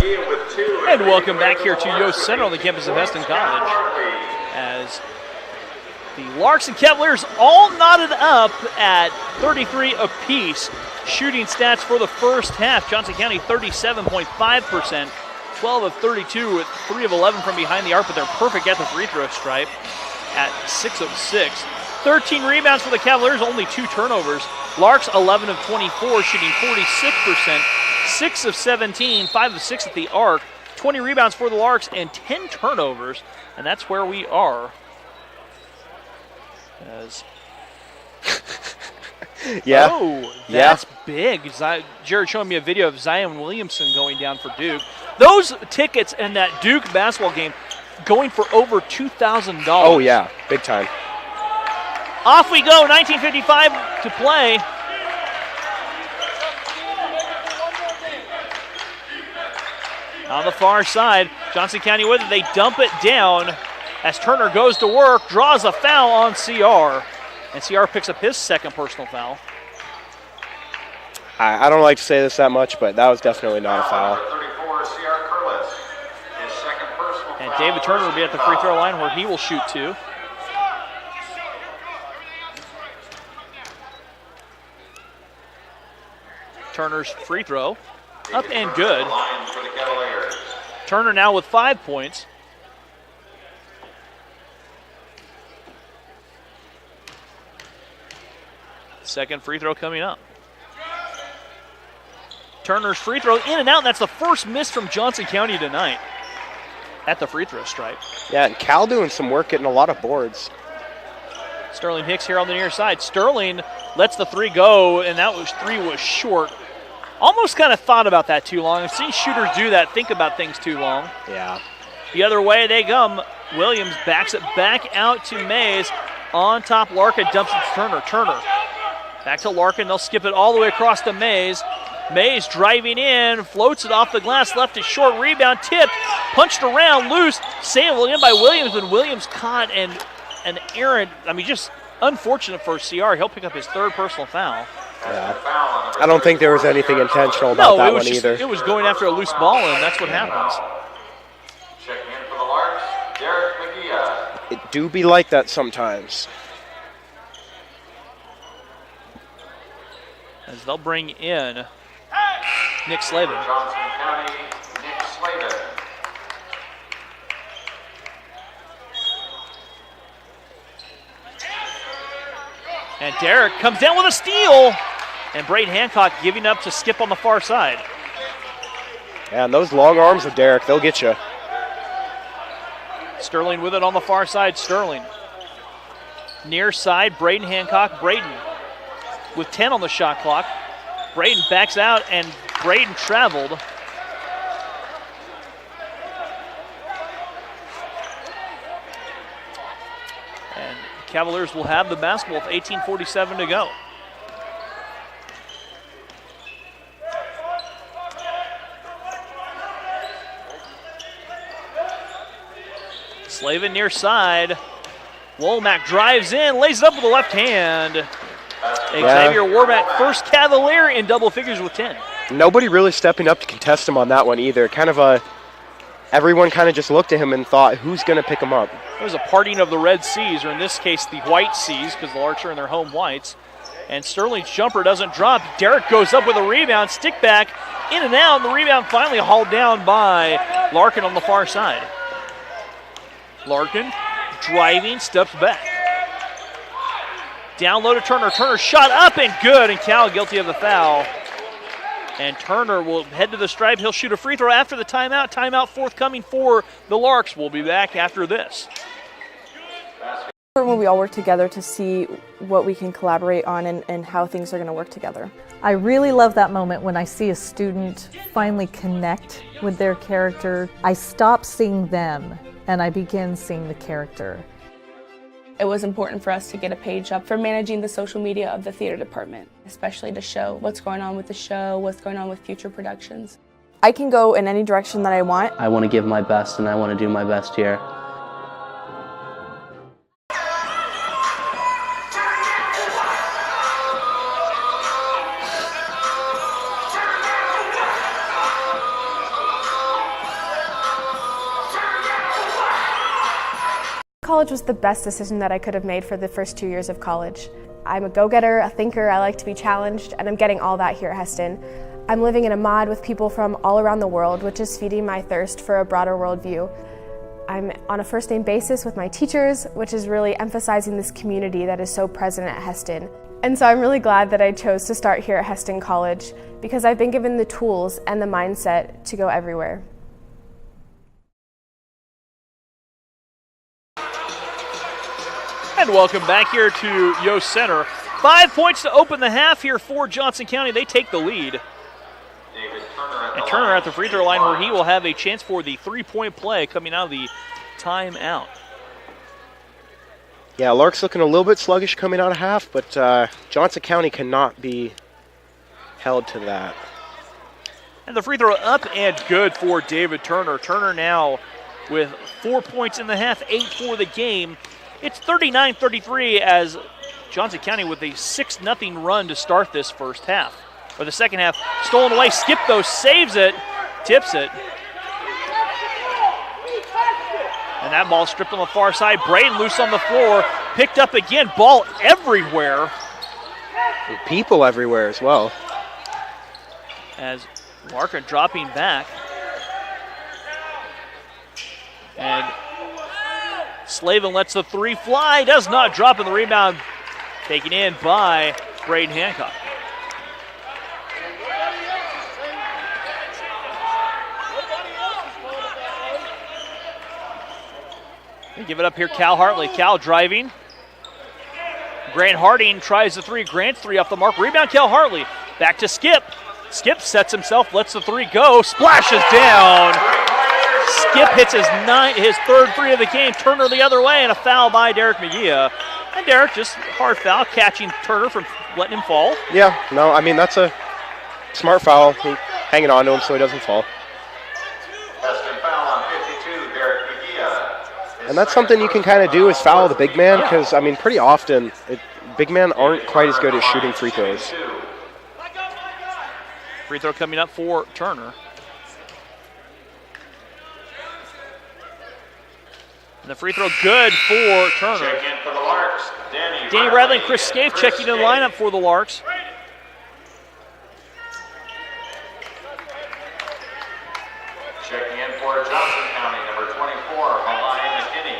And welcome back here to Yost Center on the campus of Hesston College, as the Larks and Cavaliers all knotted up at 33 apiece. Shooting stats for the first half: Johnson County 37.5%, 12 of 32 with 3 of 11 from behind the arc, but they're perfect at the free throw stripe at 6 of 6. 13 rebounds for the Cavaliers, only 2 turnovers. Larks 11 of 24, shooting 46%, 6 of 17, 5 of 6 at the arc. 20 rebounds for the Larks and 10 turnovers, and that's where we are. As yeah. Oh, that's big. Jared showing me a video of Zion Williamson going down for Duke. Those tickets in that Duke basketball game going for over $2,000. Oh, yeah, big time. Off we go, 19:55 to play. On the far side, Johnson County with it. They dump it down as Turner goes to work, draws a foul on CR. And CR picks up his second personal foul. I don't like to say this that much, but that was definitely not a foul. And David Turner will be at the free throw line where he will shoot 2. Turner's free throw, up and good. Turner now with 5 points. Second free throw coming up. Turner's free throw in and out, and that's the first miss from Johnson County tonight at the free throw stripe. Yeah, and Cal doing some work, getting a lot of boards. Sterling Hicks here on the near side. Sterling lets the 3 go, and that was 3 was short. Almost kind of thought about that too long. I've seen shooters do that, think about things too long. Yeah. The other way they come. Williams backs it back out to Mays. On top, Larkin dumps it to Turner. Turner back to Larkin. They'll skip it all the way across to Mays. Mays driving in, floats it off the glass, left it short, rebound, tipped, punched around, loose, saved in by Williams, but Williams caught and errant. I mean, just unfortunate for CR. He'll pick up his 3rd personal foul. Yeah. I don't think there was anything intentional about that one either. It was going after a loose ball, and that's what happens. Checking in for the Larks, Derek McGee. It do be like that sometimes. As they'll bring in Nick Slavin. Johnson County, Nick Slavin. And Derek comes down with a steal. And Braden Hancock giving up to Skip on the far side. Yeah, and those long arms of Derek, they'll get you. Sterling with it on the far side. Sterling. Near side, Braden Hancock. Braden with 10 on the shot clock. Braden backs out, and Braden traveled. And the Cavaliers will have the basketball with 18:47 to go. Slavin near side. Womack drives in, lays it up with the left hand. Xavier Warmack, first Cavalier in double figures with 10. Nobody really stepping up to contest him on that one either. Everyone kind of just looked at him and thought, who's going to pick him up? It was a parting of the Red Seas, or in this case, the White Seas, because the Larks are in their home whites. And Sterling's jumper doesn't drop. Derek goes up with a rebound, stick back, in and out, and the rebound finally hauled down by Larkin on the far side. Larkin driving, steps back. Down low to Turner. Turner shot up and good, and Cal guilty of the foul. And Turner will head to the stripe. He'll shoot a free throw after the timeout. Timeout forthcoming for the Larks. We'll be back after this. When we all work together to see what we can collaborate on and how things are going to work together. I really love that moment when I see a student finally connect with their character. I stop seeing them and I begin seeing the character. It was important for us to get a page up for managing the social media of the theater department, especially to show what's going on with the show, what's going on with future productions. I can go in any direction that I want. I want to give my best and I want to do my best here. College was the best decision that I could have made for the first 2 years of college. I'm a go-getter, a thinker, I like to be challenged, and I'm getting all that here at Hesston. I'm living in a mod with people from all around the world, which is feeding my thirst for a broader worldview. I'm on a first-name basis with my teachers, which is really emphasizing this community that is so present at Hesston. And so I'm really glad that I chose to start here at Hesston College because I've been given the tools and the mindset to go everywhere. And welcome back here to Yost Center. 5 points to open the half here for Johnson County. They take the lead. And Turner at the free throw line where he will have a chance for the three-point play coming out of the timeout. Yeah, Lark's looking a little bit sluggish coming out of half, but Johnson County cannot be held to that. And the free throw up and good for David Turner. Turner now with 4 points in the half, 8 for the game. It's 39-33 as Johnson County with a 6-0 run to start this first half. Or the second half, stolen away. Skip though, saves it, tips it. And that ball stripped on the far side. Braden loose on the floor, picked up again. Ball everywhere. And people everywhere as well. As Larkin dropping back. And Slavin lets the three fly, does not drop in the rebound. Taken in by Braden Hancock. They give it up here, Cal Hartley. Cal driving. Grant Harding tries the three. Grant three off the mark. Rebound, Cal Hartley. Back to Skip. Skip sets himself, lets the three go. Splashes down. Skip hits his third three of the game. Turner the other way, and a foul by Derek McGee. And Derek, just hard foul, catching Turner from letting him fall. Yeah, no, I mean, that's a smart foul. Hanging on to him so he doesn't fall. And that's something you can kind of do is foul the big man because, I mean, pretty often big men aren't quite as good at shooting free throws. Free throw coming up for Turner. And the free throw good for Turner. Check in for the Larks. Danny Bradley and Chris Scaife checking in the lineup for the Larks. Checking in for Johnson County, number 24, Eli McKinney.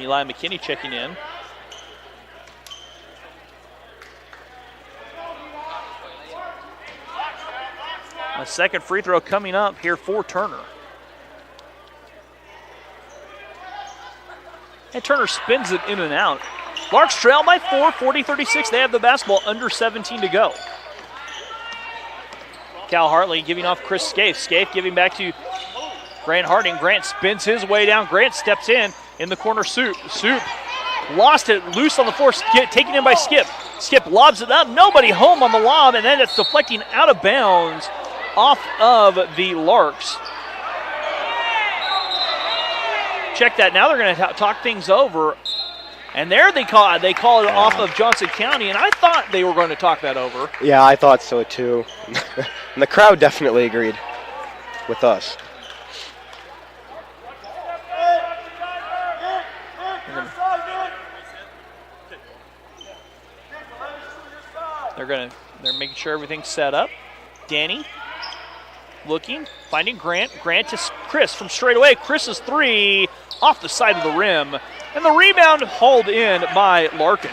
Eli McKinney checking in. A second free throw coming up here for Turner. And Turner spins it in and out. Larks trail by 4, 40-36. They have the basketball, under 17 to go. Cal Hartley giving off Chris Scaife. Scaife giving back to Grant Harding. Grant spins his way down. Grant steps in the corner. Soup lost it loose on the floor, taken in by Skip. Skip lobs it up. Nobody home on the lob, and then it's deflecting out of bounds off of the Larks. Check that. Now they're going to talk things over. And there they call it off of Johnson County, and I thought they were going to talk that over. Yeah, I thought so too. And the crowd definitely agreed with us. They're making sure everything's set up. Danny looking, finding Grant. Grant to Chris from straight away. Chris's three off the side of the rim. And the rebound hauled in by Larkin.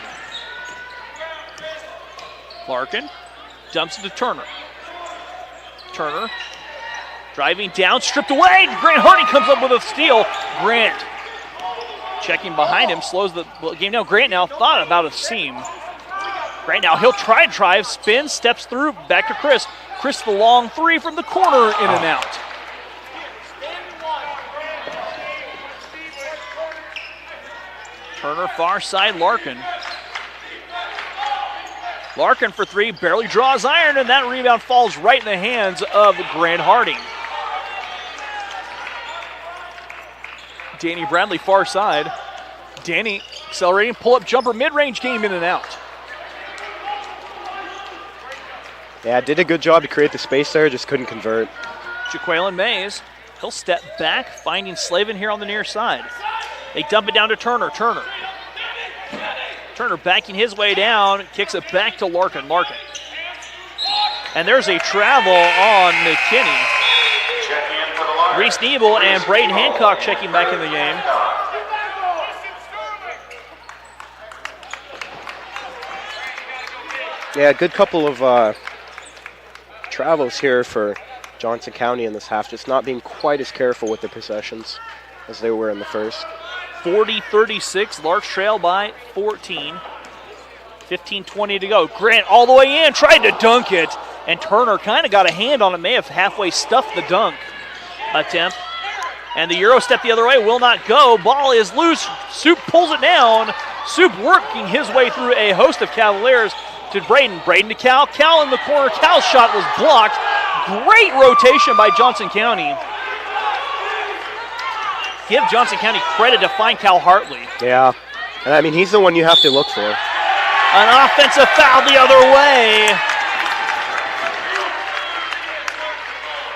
Larkin dumps it to Turner. Turner driving down, stripped away. Grant Harding comes up with a steal. Grant checking behind him, slows the game down. Grant now thought about a seam. Grant now, he'll try and drive, spins, steps through, back to Chris. Chris the long three from the corner, in and out. Turner far side, Larkin. Larkin for three, barely draws iron, and that rebound falls right in the hands of Grant Harding. Danny Bradley far side. Danny accelerating, pull-up jumper, mid-range game, in and out. Yeah, did a good job to create the space there, just couldn't convert. Jaqueline Mays He'll step back, finding Slavin here on the near side. They dump it down to Turner. Turner backing his way down, kicks it back to Larkin. And there's a travel on McKinney. Reese Nebel and Braden Hancock checking back in the game. Yeah, a good couple of travels here for Johnson County in this half, just not being quite as careful with the possessions as they were in the first. 40-36, Larks trail by 14. 15-20 to go. Grant all the way in, tried to dunk it, and Turner kind of got a hand on it, may have halfway stuffed the dunk attempt. And the Euro step the other way will not go. Ball is loose. Soup pulls it down. Soup working his way through a host of Cavaliers to Braden. Braden to Cal. Cal in the corner. Cal's shot was blocked. Great rotation by Johnson County. Give Johnson County credit to find Cal Hartley. Yeah, and I mean, he's the one you have to look for. An offensive foul the other way.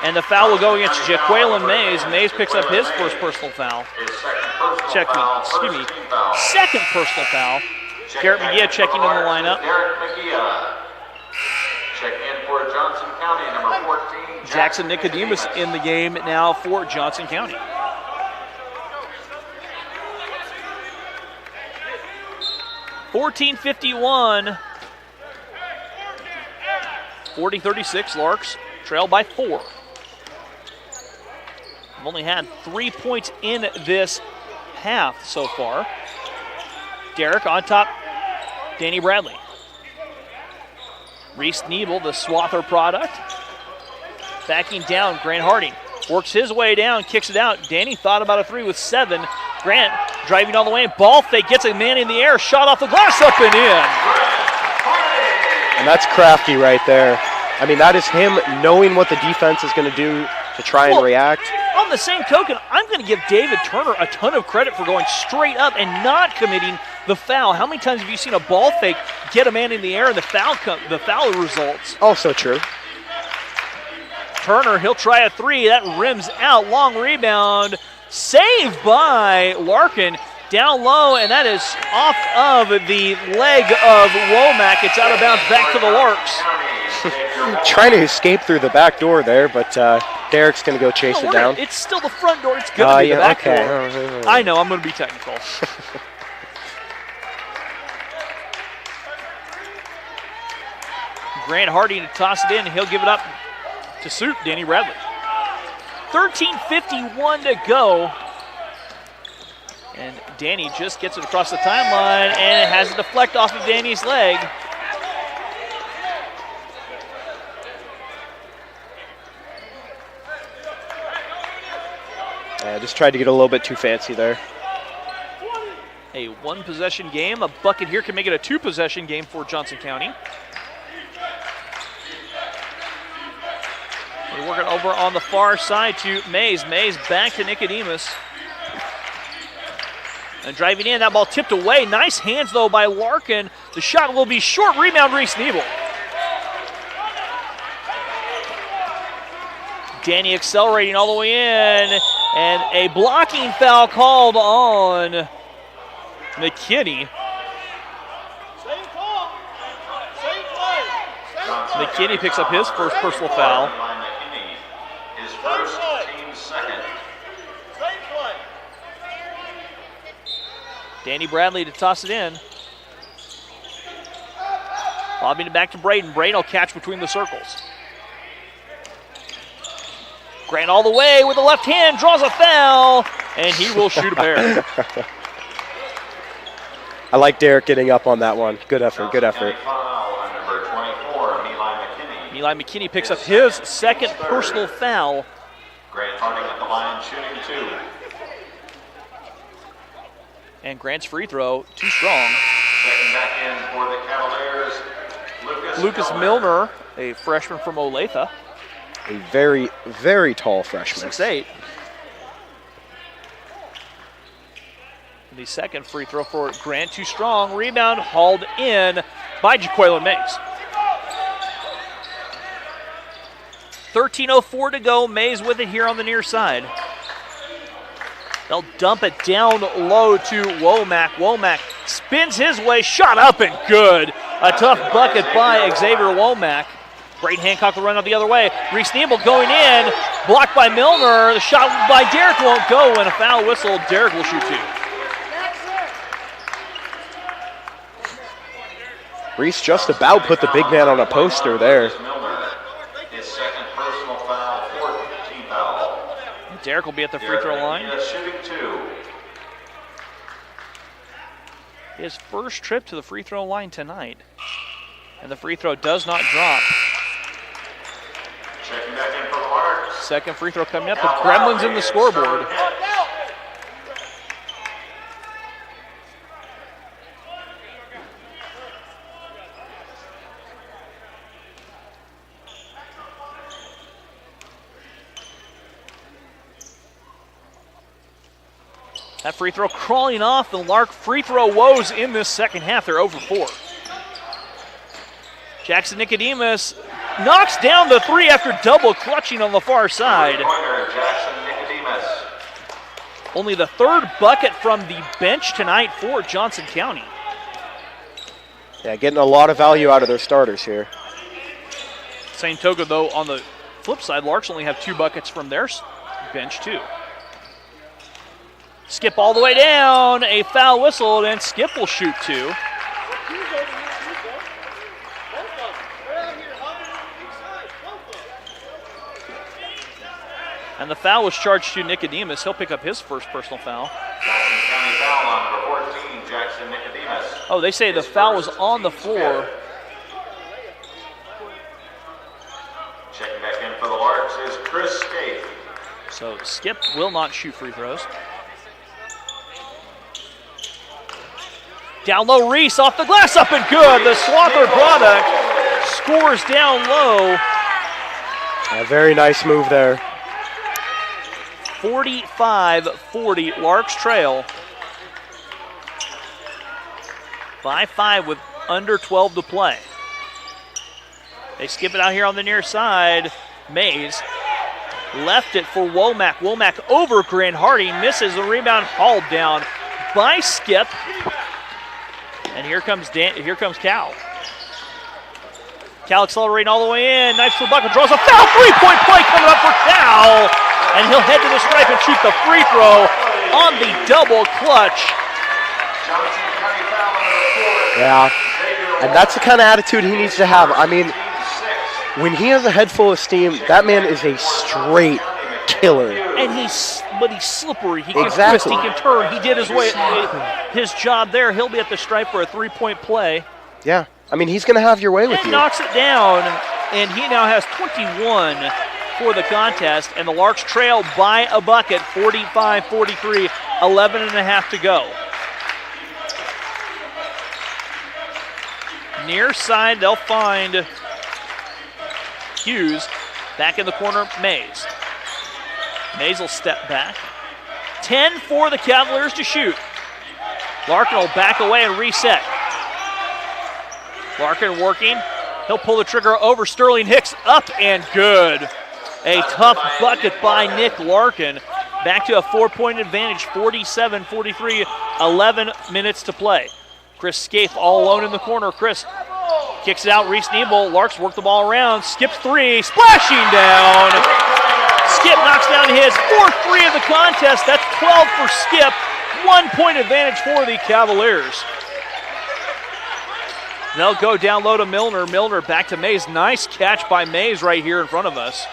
And the foul will go against Jaqueline Mays. Mays picks up his first personal foul. Second personal foul. Garrett McGee checking in the lineup. Garrett McGee checking in for Johnson County, number 14. Jackson Nicodemus in the game now for Johnson County. .14:51. 40-36, Larks trail by 4. We've only had 3 points in this half so far. Derek on top, Danny Bradley. Reese Nebel, the Swather product. Backing down, Grant Harding. Works his way down, kicks it out. Danny thought about a 3 with 7. Grant driving all the way. Ball fake, gets a man in the air. Shot off the glass, up and in. And that's crafty right there. I mean, that is him knowing what the defense is going to do to try and react. On the same token, I'm going to give David Turner a ton of credit for going straight up and not committing the foul. How many times have you seen a ball fake get a man in the air and the foul results? Also true. Turner, he'll try a 3. That rims out. Long rebound. Saved by Larkin. Down low, and that is off of the leg of Womack. It's out of bounds back to the Larks. Trying to escape through the back door there, but Derek's going to go chase it down. It's still the front door. It's going to be the back door. I know, I'm going to be technical. Grant Harding to toss it in. He'll give it up to Soup, Danny Bradley. 13:51 to go. And Danny just gets it across the timeline, and it has a deflect off of Danny's leg. Yeah, just tried to get a little bit too fancy there. A 1-possession game. A bucket here can make it a 2-possession game for Johnson County. They work it over on the far side to Mays. Mays back to Nicodemus. And driving in, that ball tipped away. Nice hands, though, by Larkin. The shot will be short. Rebound, Reese Nebel. Danny accelerating all the way in. And a blocking foul called on McKinney. McKinney picks up his first personal foul. His first, team's second. Danny Bradley to toss it in. Lobbing it back to Braden. Braden will catch between the circles. Grant all the way with the left hand, draws a foul, and he will shoot a pair. I like Derek getting up on that one. Good effort, good effort. Eli McKinney picks up his second personal foul. Grant Harding at the line, shooting 2. And Grant's free throw, too strong. Checking back in for the Cavaliers, Lucas Milner, a freshman from Olathe. A very, very tall freshman. 6'8". The second free throw for Grant, too strong. Rebound hauled in by Jaqueline Mays. 13:04 to go. Mays with it here on the near side. They'll dump it down low to Womack. Womack spins his way, shot up and good. A tough bucket by Xavier Womack. Braden Hancock will run out the other way. Reese Nebel going in, blocked by Milner. The shot by Derek won't go, and a foul whistle. Derek will shoot 2. Reese just about put the big man on a poster there. His second personal foul, 4th team foul. Derek will be at the free throw line. Shooting 2. His first trip to the free throw line tonight. And the free throw does not drop. Checking back in for the Larks. Second free throw coming up. The Gremlins in the scoreboard. That free throw crawling off. The Lark free throw woes in this second half. They're over 4. Jackson Nicodemus knocks down the 3 after double clutching on the far side. Jackson Nicodemus. Only the 3rd bucket from the bench tonight for Johnson County. Yeah, getting a lot of value out of their starters here. Same token, though, on the flip side, Larks only have 2 buckets from their bench, too. Skip all the way down, a foul whistled, and Skip will shoot 2. And the foul was charged to Nicodemus. He'll pick up his first personal foul. Jackson County foul on number 14, Jackson Nicodemus. Oh, they say the foul was on the floor. Checking back in for the Larks is Chris Scaife. So Skip will not shoot free throws. Down low, Reese off the glass, up and good. The Swather product scores down low. A very nice move there. 45-40, Larks trail. 5-5 with under 12 to play. They skip it out here on the near side. Mays left it for Womack. Womack over Grant Hardy, misses the rebound, hauled down by Skip. And here comes Cal. Cal accelerating all the way in. Knife to the bucket, draws a foul. 3-point play coming up for Cal. And he'll head to the stripe and shoot the free throw on the double clutch. Yeah, and that's the kind of attitude he needs to have. I mean, when he has a head full of steam, that man is a straight killer. And he's slippery. He can twist, he can turn. He did his job there. He'll be at the stripe for a 3-point play. Yeah, I mean, he's going to have your way with you. Knocks it down, and he now has 21 for the contest, and the Larks trail by a bucket, 45-43, 11 and a half to go. Near side, they'll find Hughes. Back in the corner, Mays. Mays will step back. 10 for the Cavaliers to shoot. Larkin will back away and reset. Larkin working. He'll pull the trigger over Sterling Hicks, up and good. A tough bucket by Nick Larkin. Back to a 4-point advantage, 47-43, 11 minutes to play. Chris Scaife all alone in the corner. Chris kicks it out, Reese Nebel. Larks work the ball around, skips 3, splashing down. Skip knocks down his 4th 3 of the contest. That's 12 for Skip. 1-point advantage for the Cavaliers. They'll go down low to Milner. Milner back to Mays. Nice catch by Mays right here in front of us.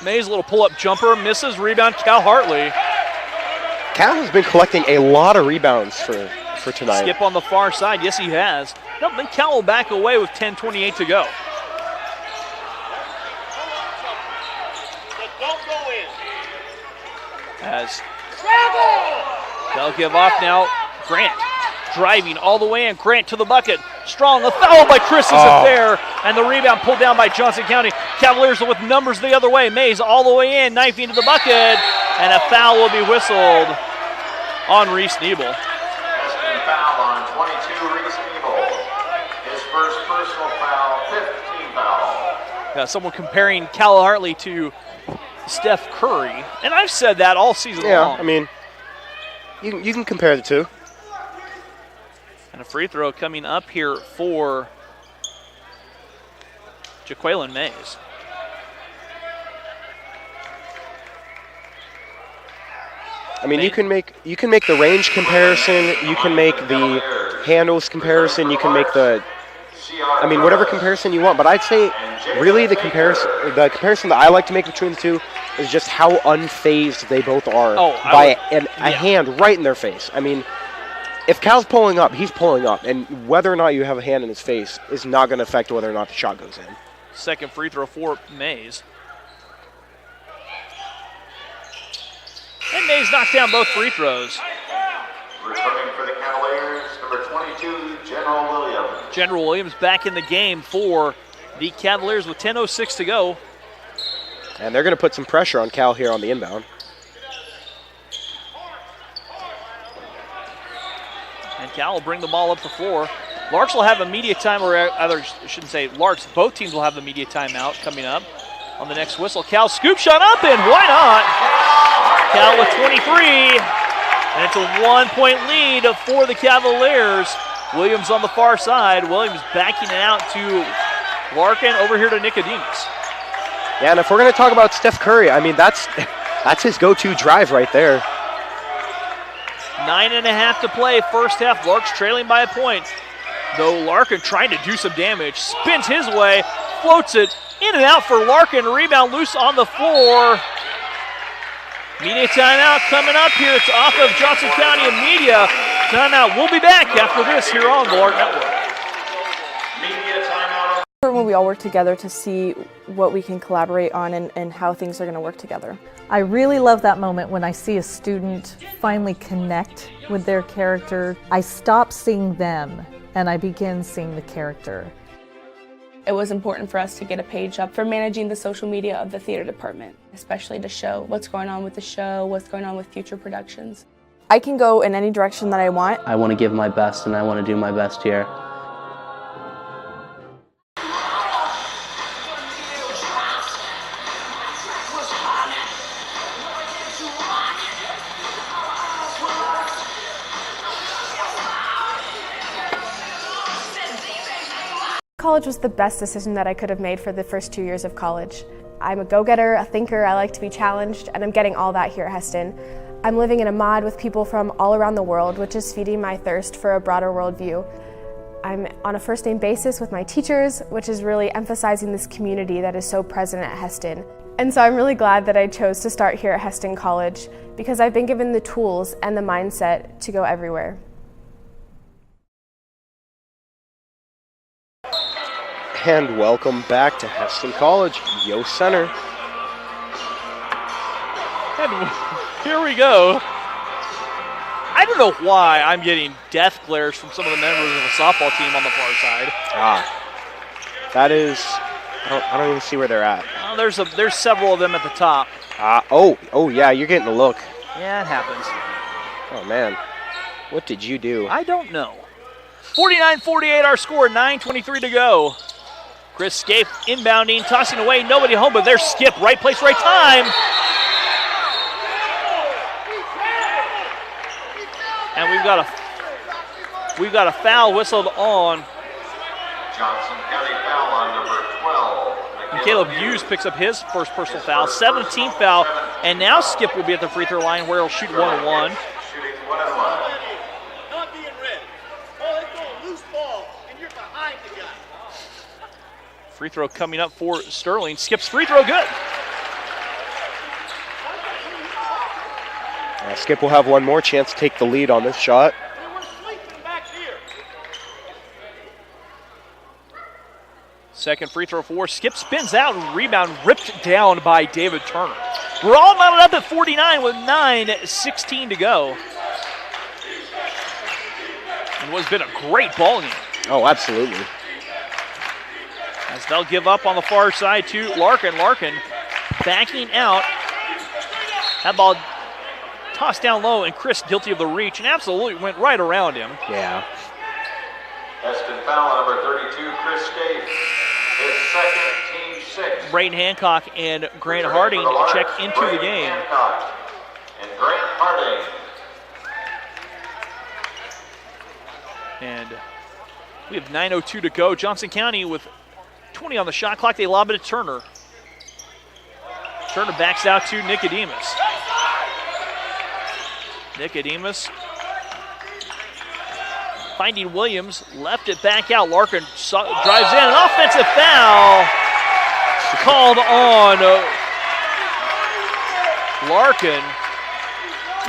Mays, a little pull-up jumper, misses, rebound, Cal Hartley. Cal has been collecting a lot of rebounds for tonight. Skip on the far side, yes he has. No, then Cal will back away with 10:28 to go. As they'll give off now, Grant driving all the way in. Grant to the bucket. Strong, a foul by Chris isn't there, and the rebound pulled down by Johnson County. Cavaliers with numbers the other way. Mays all the way in, knifing to the bucket, and a foul will be whistled on Reese Nebel. Foul on 22, Reese Nebel. His first personal foul, 15 foul. someone comparing Cal Hartley to Steph Curry, and I've said that all season long. Yeah, I mean, you can compare the two. And a free throw coming up here for Jaqueline Mays. I mean, you can make the range comparison, you can make the handles comparison, you can make whatever comparison you want. But I'd say, really, the comparison that I like to make between the two is just how unfazed they both are by a hand right in their face. I mean, if Cal's pulling up, he's pulling up, and whether or not you have a hand in his face is not going to affect whether or not the shot goes in. Second free throw for Mays. And Mays knocks down both free throws. Returning for the Cavaliers, number 22, General Williams. General Williams back in the game for the Cavaliers with 10:06 to go. And they're going to put some pressure on Cal here on the inbound. And Cal will bring the ball up the floor. Larks will have a media time, or I shouldn't say Larks, both teams will have the media timeout coming up on the next whistle. Cal scoop shot up, and why not? Cal with 23, and it's a 1-point lead for the Cavaliers. Williams on the far side. Williams backing it out to Larkin, over here to Nicodemus. Yeah, and if we're going to talk about Steph Curry, I mean, that's his go-to drive right there. 9.5 to play, first half. Larks trailing by a point. Though Larkin trying to do some damage, spins his way, floats it in and out for Larkin. Rebound loose on the floor. Media timeout coming up here. It's off of Johnson County Media timeout. We'll be back after this here on the Lark Network. Media timeout. When we all work together to see what we can collaborate on and how things are going to work together. I really love that moment when I see a student finally connect with their character. I stop seeing them and I begin seeing the character. It was important for us to get a page up for managing the social media of the theater department, especially to show what's going on with the show, what's going on with future productions. I can go in any direction that I want. I want to give my best, and I want to do my best here. College was the best decision that I could have made for the first 2 years of college. I'm a go-getter, a thinker, I like to be challenged, and I'm getting all that here at Hesston. I'm living in a mod with people from all around the world, which is feeding my thirst for a broader worldview. I'm on a first-name basis with my teachers, which is really emphasizing this community that is so present at Hesston. And so I'm really glad that I chose to start here at Hesston College because I've been given the tools and the mindset to go everywhere. And welcome back to Hesston College, Yost Center. And here we go. I don't know why I'm getting death glares from some of the members of the softball team on the far side. That is, I don't even see where they're at. There's several of them at the top. Oh yeah, you're getting a look. Yeah, it happens. Oh man, what did you do? I don't know. 49-48 our score, 9:23 to go. Chris Scape inbounding, tossing away, nobody home, but there's Skip, right place, right time. And we've got a foul whistled on. Johnson County foul on number 12. And Caleb Hughes picks up his first personal foul, 17th foul, and now Skip will be at the free throw line where he'll shoot 1-1. Shooting 1-1. Not being ready. Oh, it's going loose ball, and you're behind the guy. Free throw coming up for Sterling. Skip's free throw, good. Skip will have one more chance to take the lead on this shot. Second free throw for Skip, spins out, and rebound ripped down by David Turner. We're all mounted up at 49 with 9:16 to go. And what's been a great ball game. Oh, absolutely. As they'll give up on the far side to Larkin. Larkin backing out. That ball tossed down low, and Chris guilty of the reach, and absolutely went right around him. Yeah. Hesston foul on number 32, Chris Scape. His second, team 6. Braden Hancock and Grant Harding check into the game. Hancock and Grant Harding. And we have 9:02 to go. Johnson County with 20 on the shot clock. They lob it to Turner. Turner backs out to Nicodemus. Nicodemus finding Williams, left it back out. Larkin drives in, an offensive foul called on Larkin.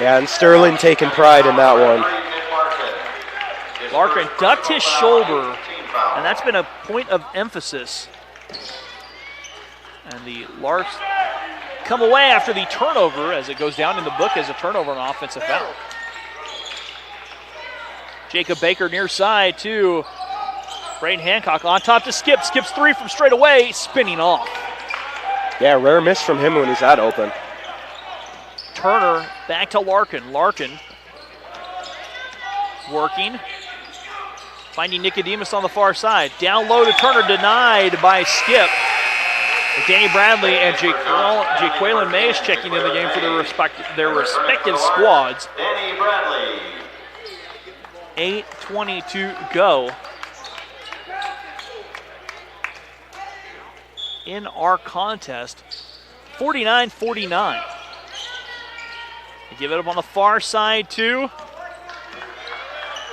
Yeah, and Sterling taking pride in that one. Larkin ducked his shoulder, and that's been a point of emphasis. And the Larks come away after the turnover, as it goes down in the book as a turnover and offensive foul. Jacob Baker near side to Braden Hancock on top to Skip. Skip's three from straight away, spinning off. Yeah, rare miss from him when he's that open. Turner back to Larkin. Larkin working. Finding Nicodemus on the far side. Down low to Turner, denied by Skip. Danny Bradley and Jaqueline Mays checking in the game for their respective squads. Danny Bradley. 8:20 to go in our contest. 49-49. They give it up on the far side to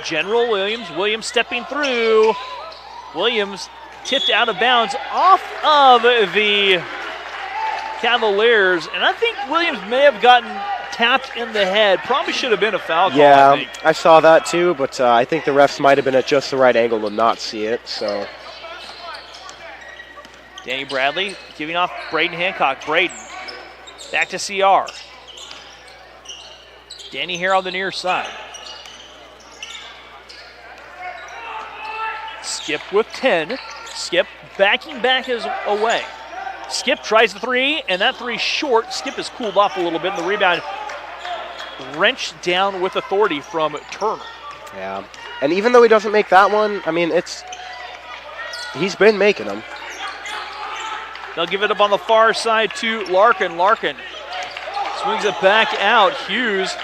General Williams. Williams stepping through. Williams tipped out of bounds off of the Cavaliers, and I think Williams may have gotten tapped in the head. Probably should have been a foul call. Yeah, I saw that too, but I think the refs might have been at just the right angle to not see it. So Danny Bradley giving off Braden Hancock. Braden back to CR. Danny here on the near side. Skip with 10. Skip backing back his away. Skip tries the three, and that three short. Skip has cooled off a little bit, and the rebound wrenched down with authority from Turner. yeah, and even though he doesn't make that one, I mean, he's been making them. They'll give it up on the far side to Larkin. Larkin swings it back out. Hughes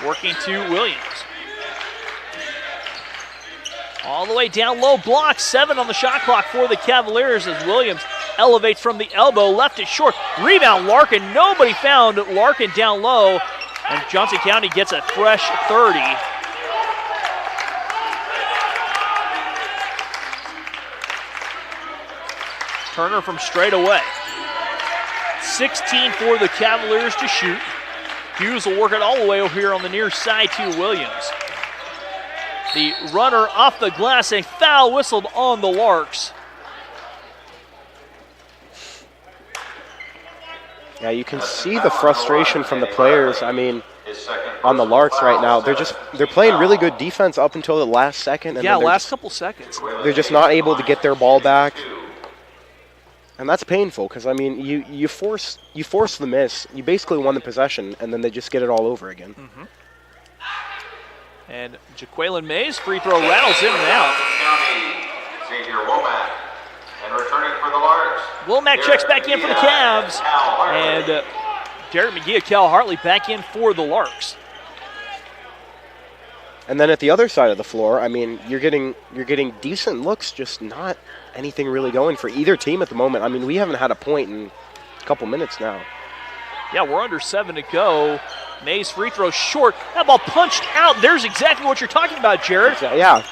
working to Williams. All the way down low, block 7 on the shot clock for the Cavaliers as Williams elevates from the elbow, left it short. Rebound Larkin, nobody found Larkin down low, and Johnson County gets a fresh 30. Turner from straight away. 16 for the Cavaliers to shoot. Hughes will work it all the way over here on the near side to Williams. The runner off the glass, a foul whistled on the Larks. Yeah, you can see the frustration from the players. I mean, on the Larks right now, they're playing really good defense up until the last second. And yeah, then last couple seconds. They're just not able to get their ball back. And that's painful because, I mean, you force the miss. You basically won the possession, and then they just get it all over again. Mm-hmm. And Jaqueline Mays free throw rattles in and out. Xavier Womack. And returning for the Larks. Womack checks back in for the Cavs. And Derek McGee, Cal Hartley back in for the Larks. And then at the other side of the floor, I mean, you're getting decent looks, just not anything really going for either team at the moment. I mean, we haven't had a point in a couple minutes now. Yeah, we're under 7 to go. Mays free throw short. That ball punched out. There's exactly what you're talking about, Jared. Yeah.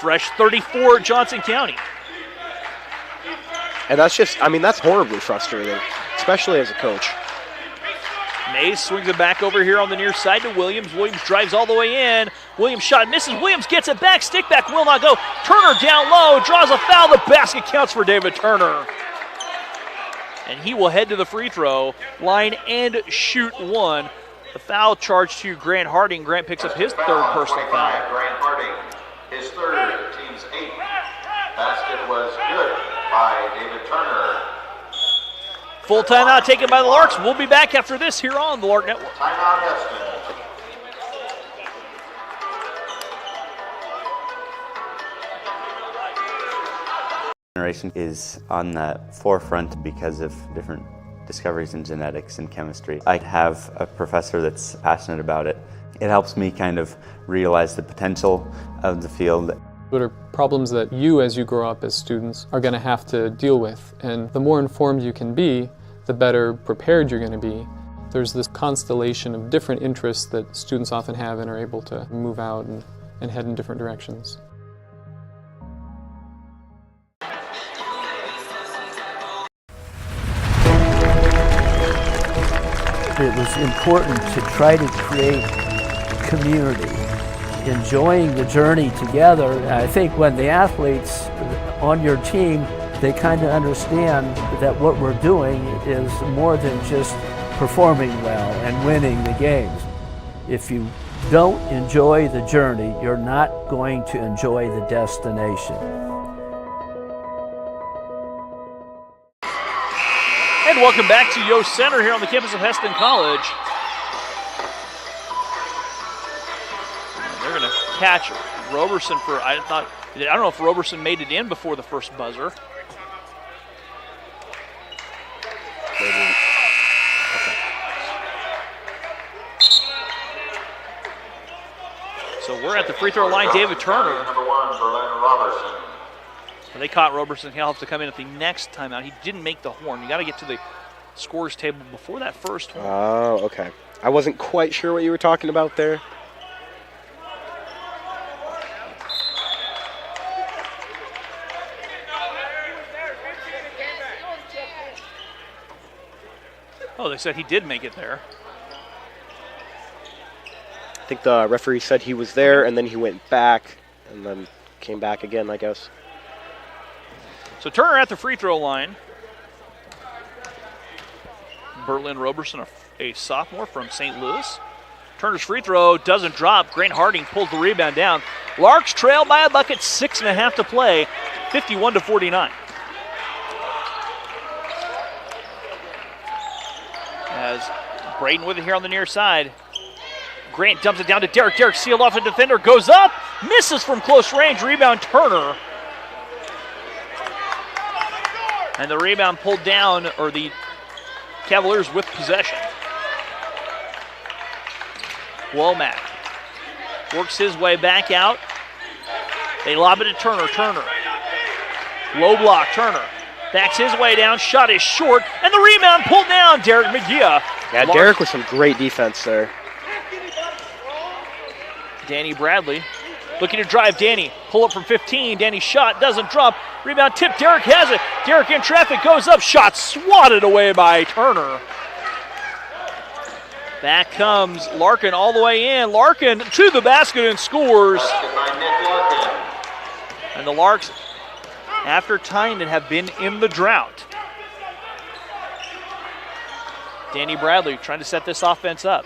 Fresh 34 Johnson County. And that's just, I mean, that's horribly frustrating, especially as a coach. Mays swings it back over here on the near side to Williams. Williams drives all the way in. Williams shot misses. Williams gets it back. Stick back will not go. Turner down low. Draws a foul. The basket counts for David Turner. And he will head to the free throw line and shoot one. The foul charge to Grant Harding. Grant picks up his third personal foul. Grant Harding, his third, team's 8th. Basket was good by David Turner. Full timeout taken by the Larks. We'll be back after this here on the Lark Network. Timeout Heston. Generation is on the forefront because of different discoveries in genetics and chemistry. I have a professor that's passionate about it. It helps me kind of realize the potential of the field. What are problems that you, as you grow up as students, are going to have to deal with? And the more informed you can be, the better prepared you're going to be. There's this constellation of different interests that students often have and are able to move out and head in different directions. It was important to try to create community, enjoying the journey together. I think when the athletes on your team, they kind of understand that what we're doing is more than just performing well and winning the games. If you don't enjoy the journey, you're not going to enjoy the destination. And welcome back to Yost Center here on the campus of Hesston College. They're going to catch Roberson for, I don't know if Roberson made it in before the first buzzer. Okay. So we're at the free throw line. David Turner. Number 1, Berlin Robertson. They caught Roberson. He'll have to come in at the next timeout. He didn't make the horn. You got to get to the scorers table before that first horn. Oh, okay. I wasn't quite sure what you were talking about there. Oh, they said he did make it there. I think the referee said he was there, and then he went back, and then came back again, I guess. So Turner at the free throw line. Berlin Roberson, a sophomore from St. Louis. Turner's free throw doesn't drop. Grant Harding pulls the rebound down. Larks trail by a bucket, 6.5 to play, 51-49. As Braden with it here on the near side. Grant dumps it down to Derek. Derek sealed off a defender, goes up, misses from close range. Rebound Turner. And the rebound pulled down, or the Cavaliers with possession. Womack works his way back out. They lob it to Turner. Turner. Low block, Turner. Backs his way down, shot is short, and the rebound pulled down, Derek McGee. Yeah, Derek with some great defense there. Danny Bradley looking to drive. Danny, pull up from 15. Danny's shot doesn't drop. Rebound tip, Derek has it. Derek in traffic, goes up, shot swatted away by Turner. Back comes Larkin all the way in. Larkin to the basket and scores. And the Larks, after tying it, have been in the drought. Danny Bradley trying to set this offense up.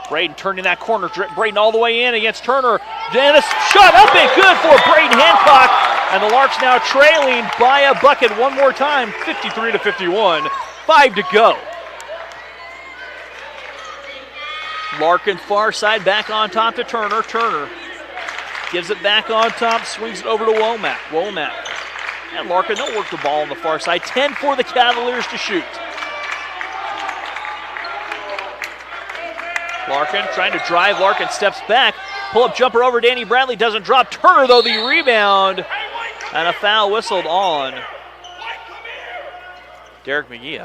Braden turning that corner. Braden all the way in against Turner. Dennis shot up and good for Braden Hancock. And the Larks now trailing by a bucket one more time, 53-51. 5 to go. Larkin far side back on top to Turner. Turner gives it back on top, swings it over to Womack. Womack and Larkin, they'll work the ball on the far side. 10 for the Cavaliers to shoot. Larkin trying to drive. Larkin steps back. Pull-up jumper over Danny Bradley. Doesn't drop. Turner, though, the rebound. And a foul whistled on Derek McGee.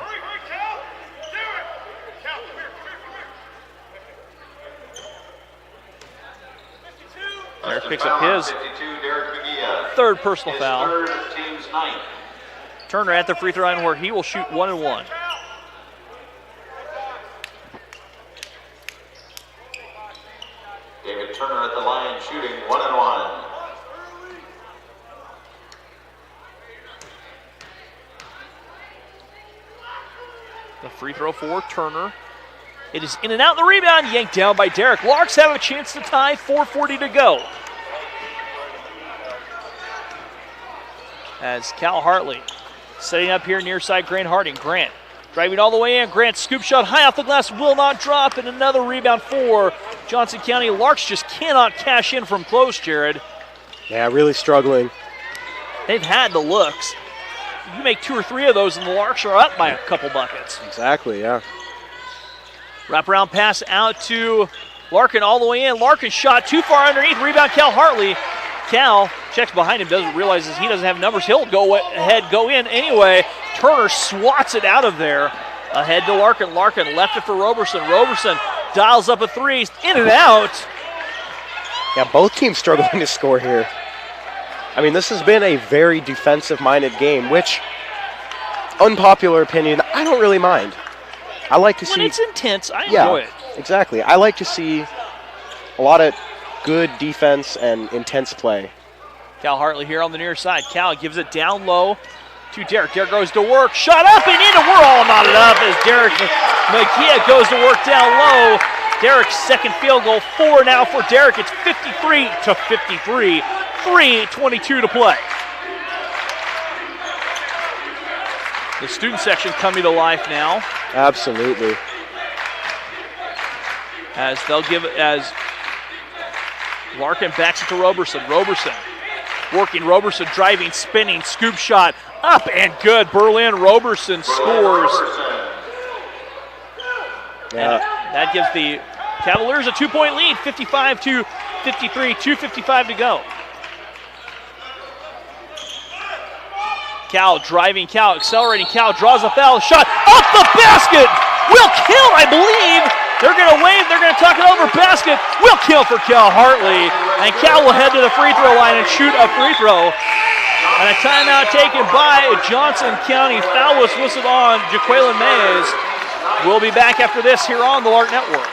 Derek picks up his third personal foul. Turner at the free throw line where he will shoot 1 and 1. David Turner at the line shooting 1 and 1. The free throw for Turner. It is in and out. The rebound yanked down by Derek. Larks have a chance to tie. 4:40 to go. As Cal Hartley setting up here near side Grant Harding. Grant driving all the way in. Grant scoop shot high off the glass, will not drop, and another rebound for Johnson County. Larks just cannot cash in from close, Jared. Yeah, really struggling. They've had the looks. You make 2 or 3 of those, and the Larks are up by a couple buckets. Exactly, yeah. Wraparound pass out to Larkin all the way in. Larkin shot too far underneath. Rebound, Cal Hartley. Cal checks behind him, realizes he doesn't have numbers. He'll go ahead, go in anyway. Turner swats it out of there. Ahead to Larkin. Larkin left it for Roberson. Roberson dials up a 3. In and out. Yeah, both teams struggling to score here. I mean, this has been a very defensive-minded game, which, unpopular opinion, I don't really mind. I like to see... When it's intense, I enjoy it. Exactly. I like to see a lot of good defense and intense play. Cal Hartley here on the near side. Cal gives it down low to Derek. Derek goes to work. Shot up and in, and we're all knotted up as Derek McGee goes to work down low. Derek's second field goal, 4 now for Derek. It's 53-53. 3:22 to play. The student section coming to life now. Absolutely. As Larkin backs it to Roberson. Roberson working. Roberson driving, spinning, scoop shot up and good. Berlin Roberson scores. Yeah. And that gives the Cavaliers a 2-point lead, 55-53, 2:55 to go. Cal driving, Cal accelerating, Cal draws a foul, shot off the basket, will kill, I believe. They're going to wave, they're going to tuck it over, basket, will kill for Cal Hartley. And Cal will head to the free throw line and shoot a free throw. And a timeout taken by Johnson County. Foul was whistled on Jaqueline Mays. We'll be back after this here on the Lark Network.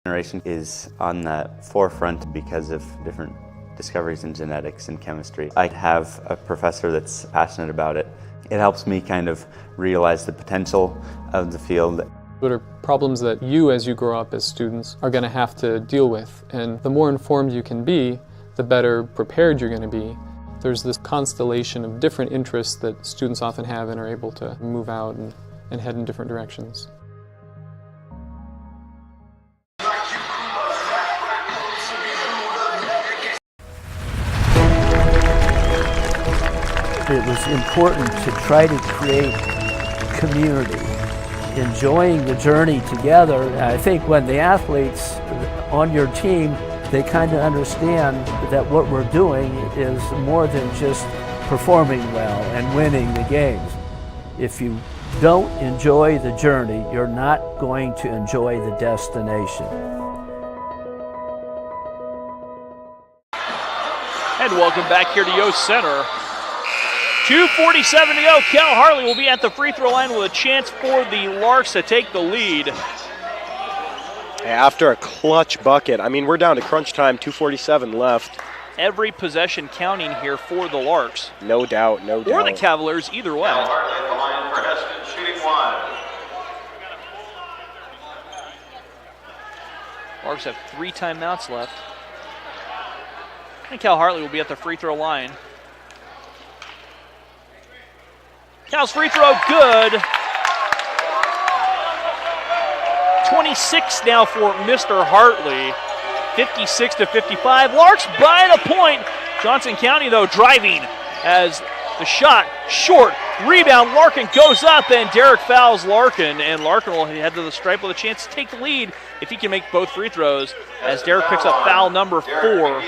Generation is on the forefront because of different discoveries in genetics and chemistry. I have a professor that's passionate about it. It helps me kind of realize the potential of the field. What are problems that you, as you grow up as students, are going to have to deal with? And the more informed you can be, the better prepared you're going to be. There's this constellation of different interests that students often have and are able to move out and head in different directions. It was important to try to create community, enjoying the journey together. I think when the athletes on your team, they kind of understand that what we're doing is more than just performing well and winning the games. If you don't enjoy the journey, you're not going to enjoy the destination. And welcome back here to Yost Center. 2:47 to go. Cal Hartley will be at the free throw line with a chance for the Larks to take the lead. After a clutch bucket. I mean, we're down to crunch time, 2:47 left. Every possession counting here for the Larks. No doubt, no doubt. Or the Cavaliers, either way. Cal Hartley at the line for Heston, shooting 1. Larks have 3 timeouts left. And Cal Hartley will be at the free throw line. Cal's free throw, good. 26 now for Mr. Hartley. 56-55. Larks by the point. Johnson County, though, driving as the shot short. Rebound, Larkin goes up, and Derek fouls Larkin. And Larkin will head to the stripe with a chance to take the lead if he can make both free throws, as Derek picks up foul number 4.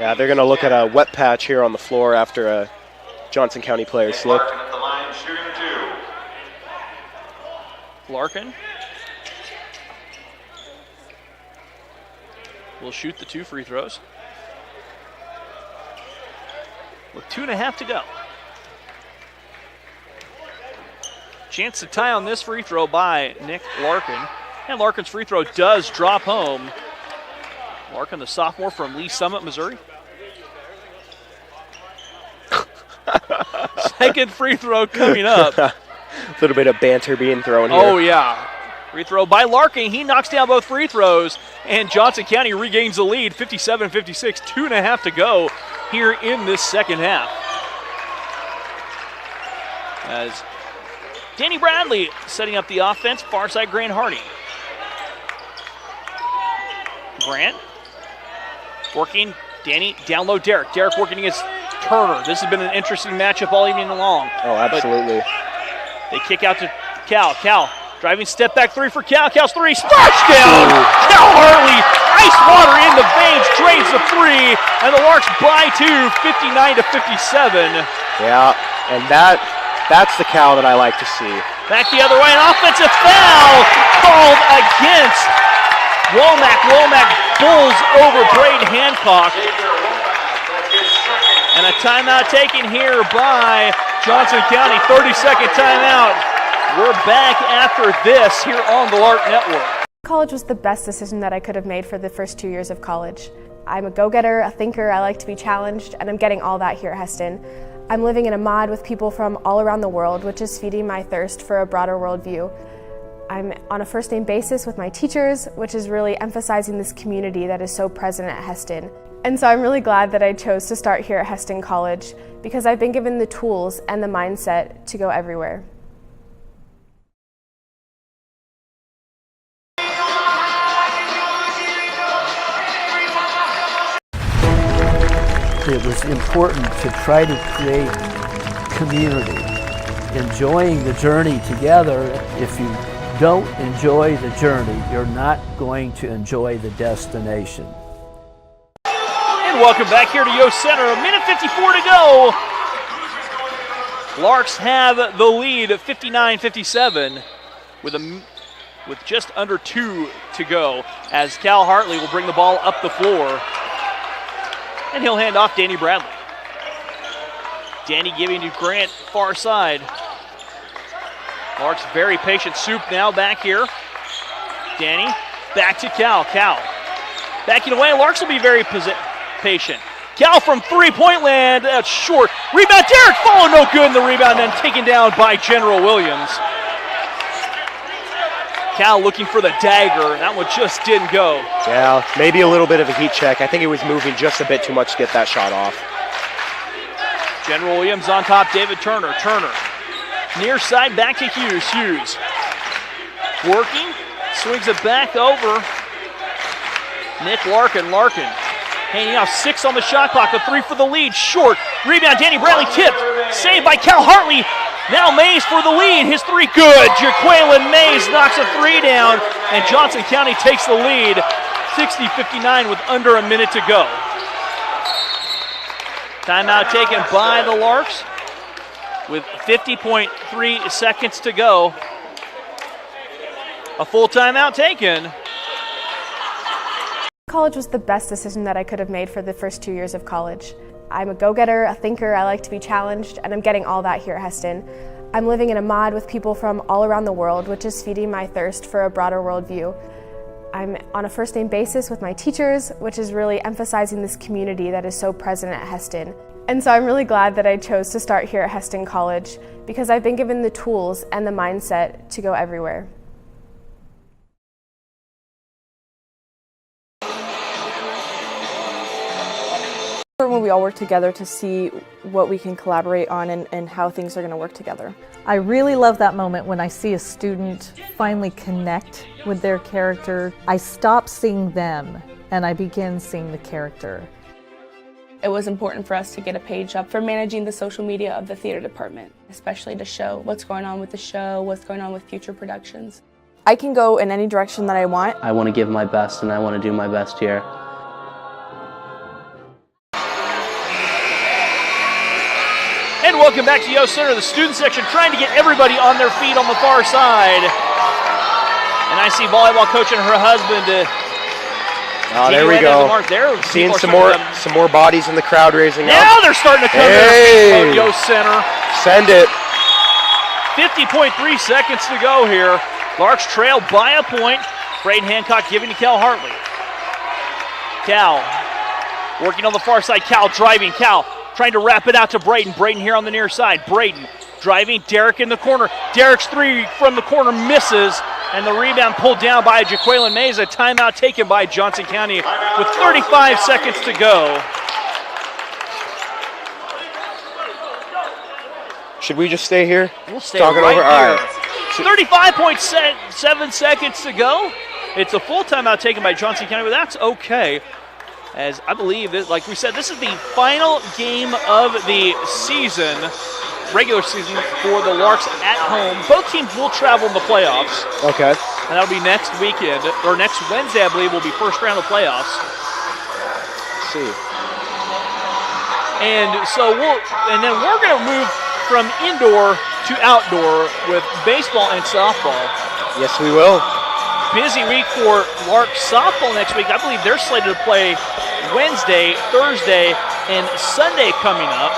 Yeah, they're going to look at a wet patch here on the floor after a Johnson County player slipped. Larkin at the line, shooting 2. Larkin will shoot the 2 free throws with 2.5 to go. Chance to tie on this free throw by Nick Larkin. And Larkin's free throw does drop home. Larkin, the sophomore from Lee Summit, Missouri. Second free throw coming up. A little bit of banter being thrown here. Oh, yeah. Free throw by Larkin. He knocks down both free throws, and Johnson County regains the lead, 57-56, 2.5 to go here in this second half. As Danny Bradley setting up the offense, far side Grant Hardy. Grant working Danny, down low Derek. Derek working against Turner. This has been an interesting matchup all evening long. Oh, absolutely. They kick out to Cal. Cal, driving step back three for Cal. Cal's three, splash down! Cal Hartley, ice water in the veins, drains the three, and the Larks by two, 59-57. Yeah, and that's the Cal that I like to see. Back the other way, an offensive foul called against Womack. Womack bulls over Braden Hancock. And a timeout taken here by Johnson County, 30-second timeout. We're back after this here on the Lark Network. College was the best decision that I could have made for the first 2 years of college. I'm a go-getter, a thinker, I like to be challenged, and I'm getting all that here at Hesston. I'm living in a mod with people from all around the world, which is feeding my thirst for a broader worldview. I'm on a first-name basis with my teachers, which is really emphasizing this community that is so present at Hesston. And so I'm really glad that I chose to start here at Hesston College because I've been given the tools and the mindset to go everywhere. It was important to try to create community, enjoying the journey together. If you don't enjoy the journey, you're not going to enjoy the destination. And welcome back here to Yost Center. A minute 54 to go. Larks have the lead at 59-57 with just under 2 to go as Cal Hartley will bring the ball up the floor. And he'll hand off Danny Bradley. Danny giving to Grant, far side. Larks very patient. Soup now back here. Danny, back to Cal. Cal backing away. Larks will be very patient. Cal from three-point land. That's short. Rebound. Derek Follow, no good in the rebound, and taken down by General Williams. Cal looking for the dagger. That one just didn't go. Yeah, maybe a little bit of a heat check. I think it was moving just a bit too much to get that shot off. General Williams on top, David Turner. Turner, near side, back to Hughes. Hughes working, swings it back over. Nick Larkin. Larkin hanging off 6 on the shot clock. A 3 for the lead, short. Rebound, Danny Bradley tipped. Saved by Cal Hartley. Now Mays for the lead. His 3 good. Jaqueline Mays knocks a 3 down, and Johnson County takes the lead, 60-59 with under a minute to go. Timeout taken by the Larks with 50.3 seconds to go. A full timeout taken. College was the best decision that I could have made for the first 2 years of college. I'm a go-getter, a thinker, I like to be challenged, and I'm getting all that here at Hesston. I'm living in a mod with people from all around the world, which is feeding my thirst for a broader worldview. I'm on a first-name basis with my teachers, which is really emphasizing this community that is so present at Hesston. And so I'm really glad that I chose to start here at Hesston College because I've been given the tools and the mindset to go everywhere. When we all work together to see what we can collaborate on and how things are going to work together. I really love that moment when I see a student finally connect with their character. I stop seeing them and I begin seeing the character. It was important for us to get a page up for managing the social media of the theater department, especially to show what's going on with the show, what's going on with future productions. I can go in any direction that I want. I want to give my best and I want to do my best here. And welcome back to Yost Center, the student section trying to get everybody on their feet on the far side. And I see volleyball coach and her husband. Oh, there we go. Seeing some more bodies in the crowd raising up. Now they're starting to come to their feet on Yost Center. Send it. 50.3 seconds to go here. Larks trail by a point. Braden Hancock giving to Cal Hartley. Cal working on the far side. Cal driving. Cal trying to wrap it out to Braden. Braden here on the near side. Braden driving. Derek in the corner. Derek's 3 from the corner misses. And the rebound pulled down by Jaqueline Mays. A timeout taken by Johnson County with 35 seconds to go. Should we just stay here? We'll stay Talking right over? here. All right. 35.7 seconds to go. It's a full timeout taken by Johnson County, but that's okay. as I believe that, like we said, this is the final game of the season, regular season, for the Larks at home. Both teams will travel in the playoffs. Okay. And that'll be next weekend, or next Wednesday, I believe, will be first round of playoffs. Let's see. And so then we're going to move from indoor to outdoor with baseball and softball. Yes, we will. Busy week for Larks softball next week. I believe they're slated to play Wednesday, Thursday, and Sunday coming up.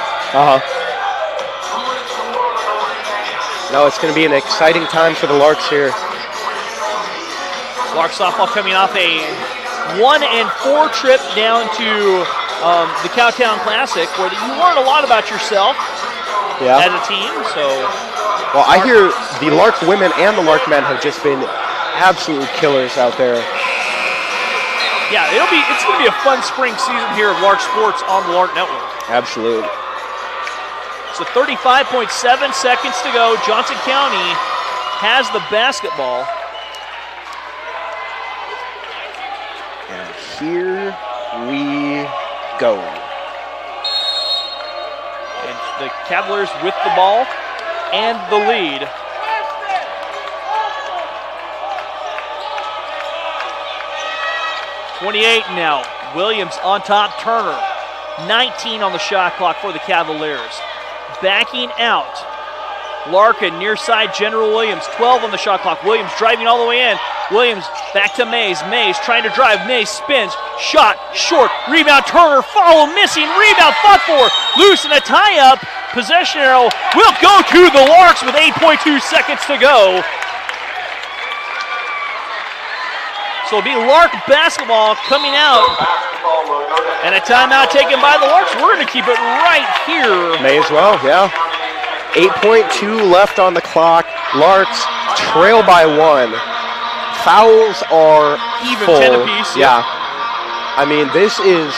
No, it's going to be an exciting time for the Larks here. Larks softball coming off a 1-4 trip down to the Cowtown Classic, where you learn a lot about yourself as a team. So, well, I hear the Lark women and the Lark men have just been absolute killers out there. Yeah, it's going to be a fun spring season here of Lark Sports on the Lark Network. Absolutely. So 35.7 seconds to go. Johnson County has the basketball. And here we go. And the Cavaliers with the ball and the lead. .28 now. Williams on top. Turner. 19 on the shot clock for the Cavaliers. Backing out. Larkin near side. General Williams. 12 on the shot clock. Williams driving all the way in. Williams back to Mays. Mays trying to drive. Mays spins. Shot. Short. Rebound. Turner. Follow. Missing. Rebound. Fought for. Loose and a tie-up. Possession arrow will go to the Larks with 8.2 seconds to go. So it'll be Lark basketball coming out. And a timeout taken by the Larks. We're going to keep it right here. May as well, yeah. 8.2 left on the clock. Larks trail by 1. Fouls are even full. 10 apiece. Yeah. I mean, this is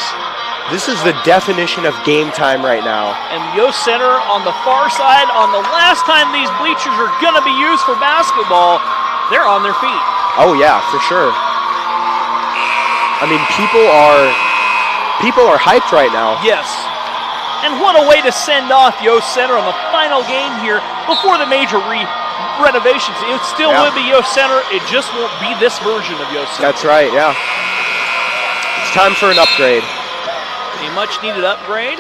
the definition of game time right now. And Yost Center on the far side, on the last time these bleachers are going to be used for basketball, they're on their feet. Oh yeah, for sure. I mean, people are hyped right now. Yes. And what a way to send off Yost Center on the final game here before the major renovations. It still will be Yost Center. It just won't be this version of Yost Center. That's right, yeah. It's time for an upgrade. A much-needed upgrade.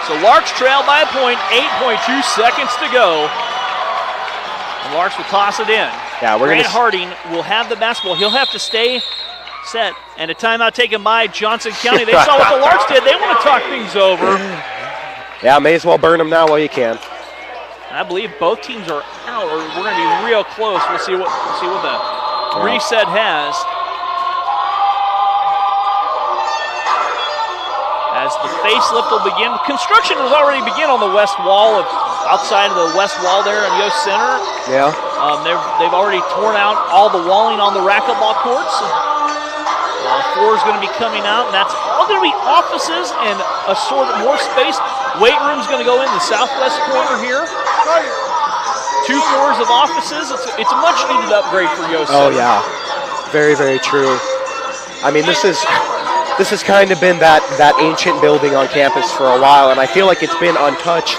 So Larks trail by a point, 8.2 seconds to go. And Larks will toss it in. Yeah, Grant Harding will have the basketball. He'll have to stay set. And a timeout taken by Johnson County. They saw what the Larks did. They want to talk things over. Yeah, may as well burn them now while you can. And I believe both teams are out, or we're going to be real close. We'll see what the reset has. As the facelift will begin. Construction has already begun on the west wall, outside of the west wall there in Yost Center. Yeah. They've already torn out all the walling on the racquetball courts. Floor is going to be coming out, and that's all going to be offices and more space. Weight room's going to go in the southwest corner here. 2 floors of offices. It's a much-needed upgrade for Yost Center. Oh yeah, very, very true. I mean, this has kind of been that ancient building on campus for a while, and I feel like it's been untouched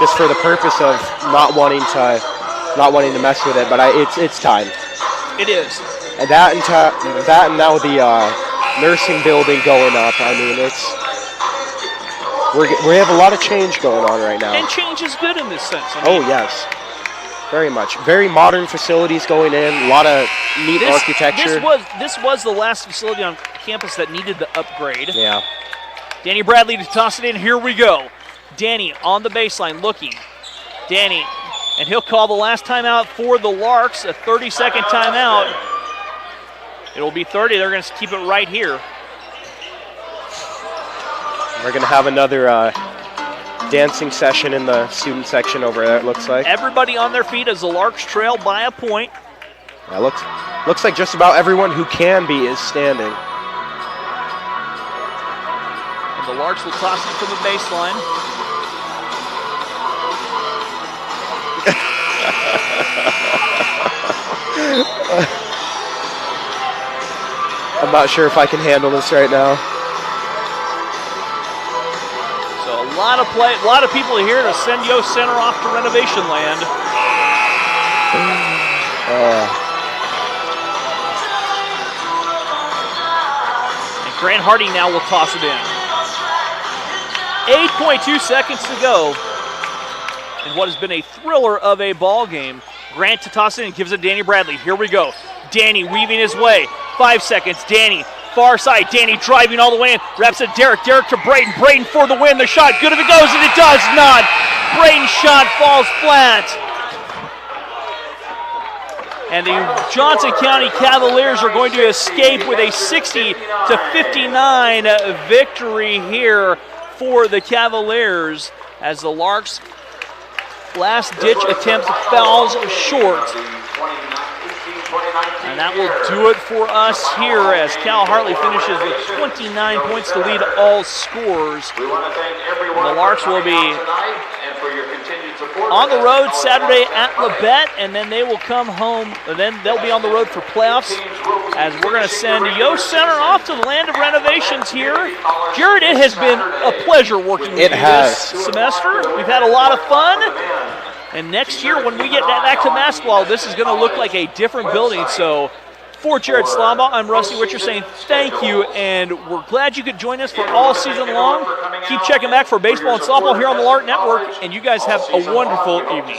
just for the purpose of not wanting to mess with it. But it's time. It is. And that and now the nursing building going up. I mean, we have a lot of change going on right now. And change is good in this sense. Oh yes, very much. Very modern facilities going in. A lot of neat architecture. This was the last facility on campus that needed the upgrade. Yeah. Danny Bradley to toss it in. Here we go. Danny on the baseline looking. Danny, and he'll call the last timeout for the Larks, a 30-second timeout. It'll be 30. They're going to keep it right here. We're going to have another dancing session in the student section over there, it looks like. Everybody on their feet as the Larks trail by a point. Yeah, looks like just about everyone who can be is standing. And the Larks will toss it from the baseline. I'm not sure if I can handle this right now. So a lot of people are here to send Yost Center off to renovation land. And Grant Hardy now will toss it in. 8.2 seconds to go in what has been a thriller of a ball game. Grant to toss it in, gives it to Danny Bradley. Here we go. Danny weaving his way. 5 seconds. Danny, far side. Danny driving all the way in. Wraps it Derek. Derek to Braden. Braden for the win. The shot good if it goes, and it does not. Braden's shot falls flat. And the Johnson County Cavaliers are going to escape with a 60-59 victory here for the Cavaliers as the Larks' last-ditch attempt falls short. And that will do it for us here as Cal Hartley finishes with 29 points to lead all scores. And the Larks will be on the road Saturday at Labette, and then they will come home, and then they'll be on the road for playoffs as we're going to send Yost Center off to the land of renovations here. Jared, it has been a pleasure working with you this semester. We've had a lot of fun. And next year, when we get back to basketball, this is going to look like a different building. So for Jared Slombaugh, I'm Rusty Witcher saying thank you, and we're glad you could join us for all season long. Keep checking back for baseball and softball here on the Lark Network, and you guys have a wonderful evening.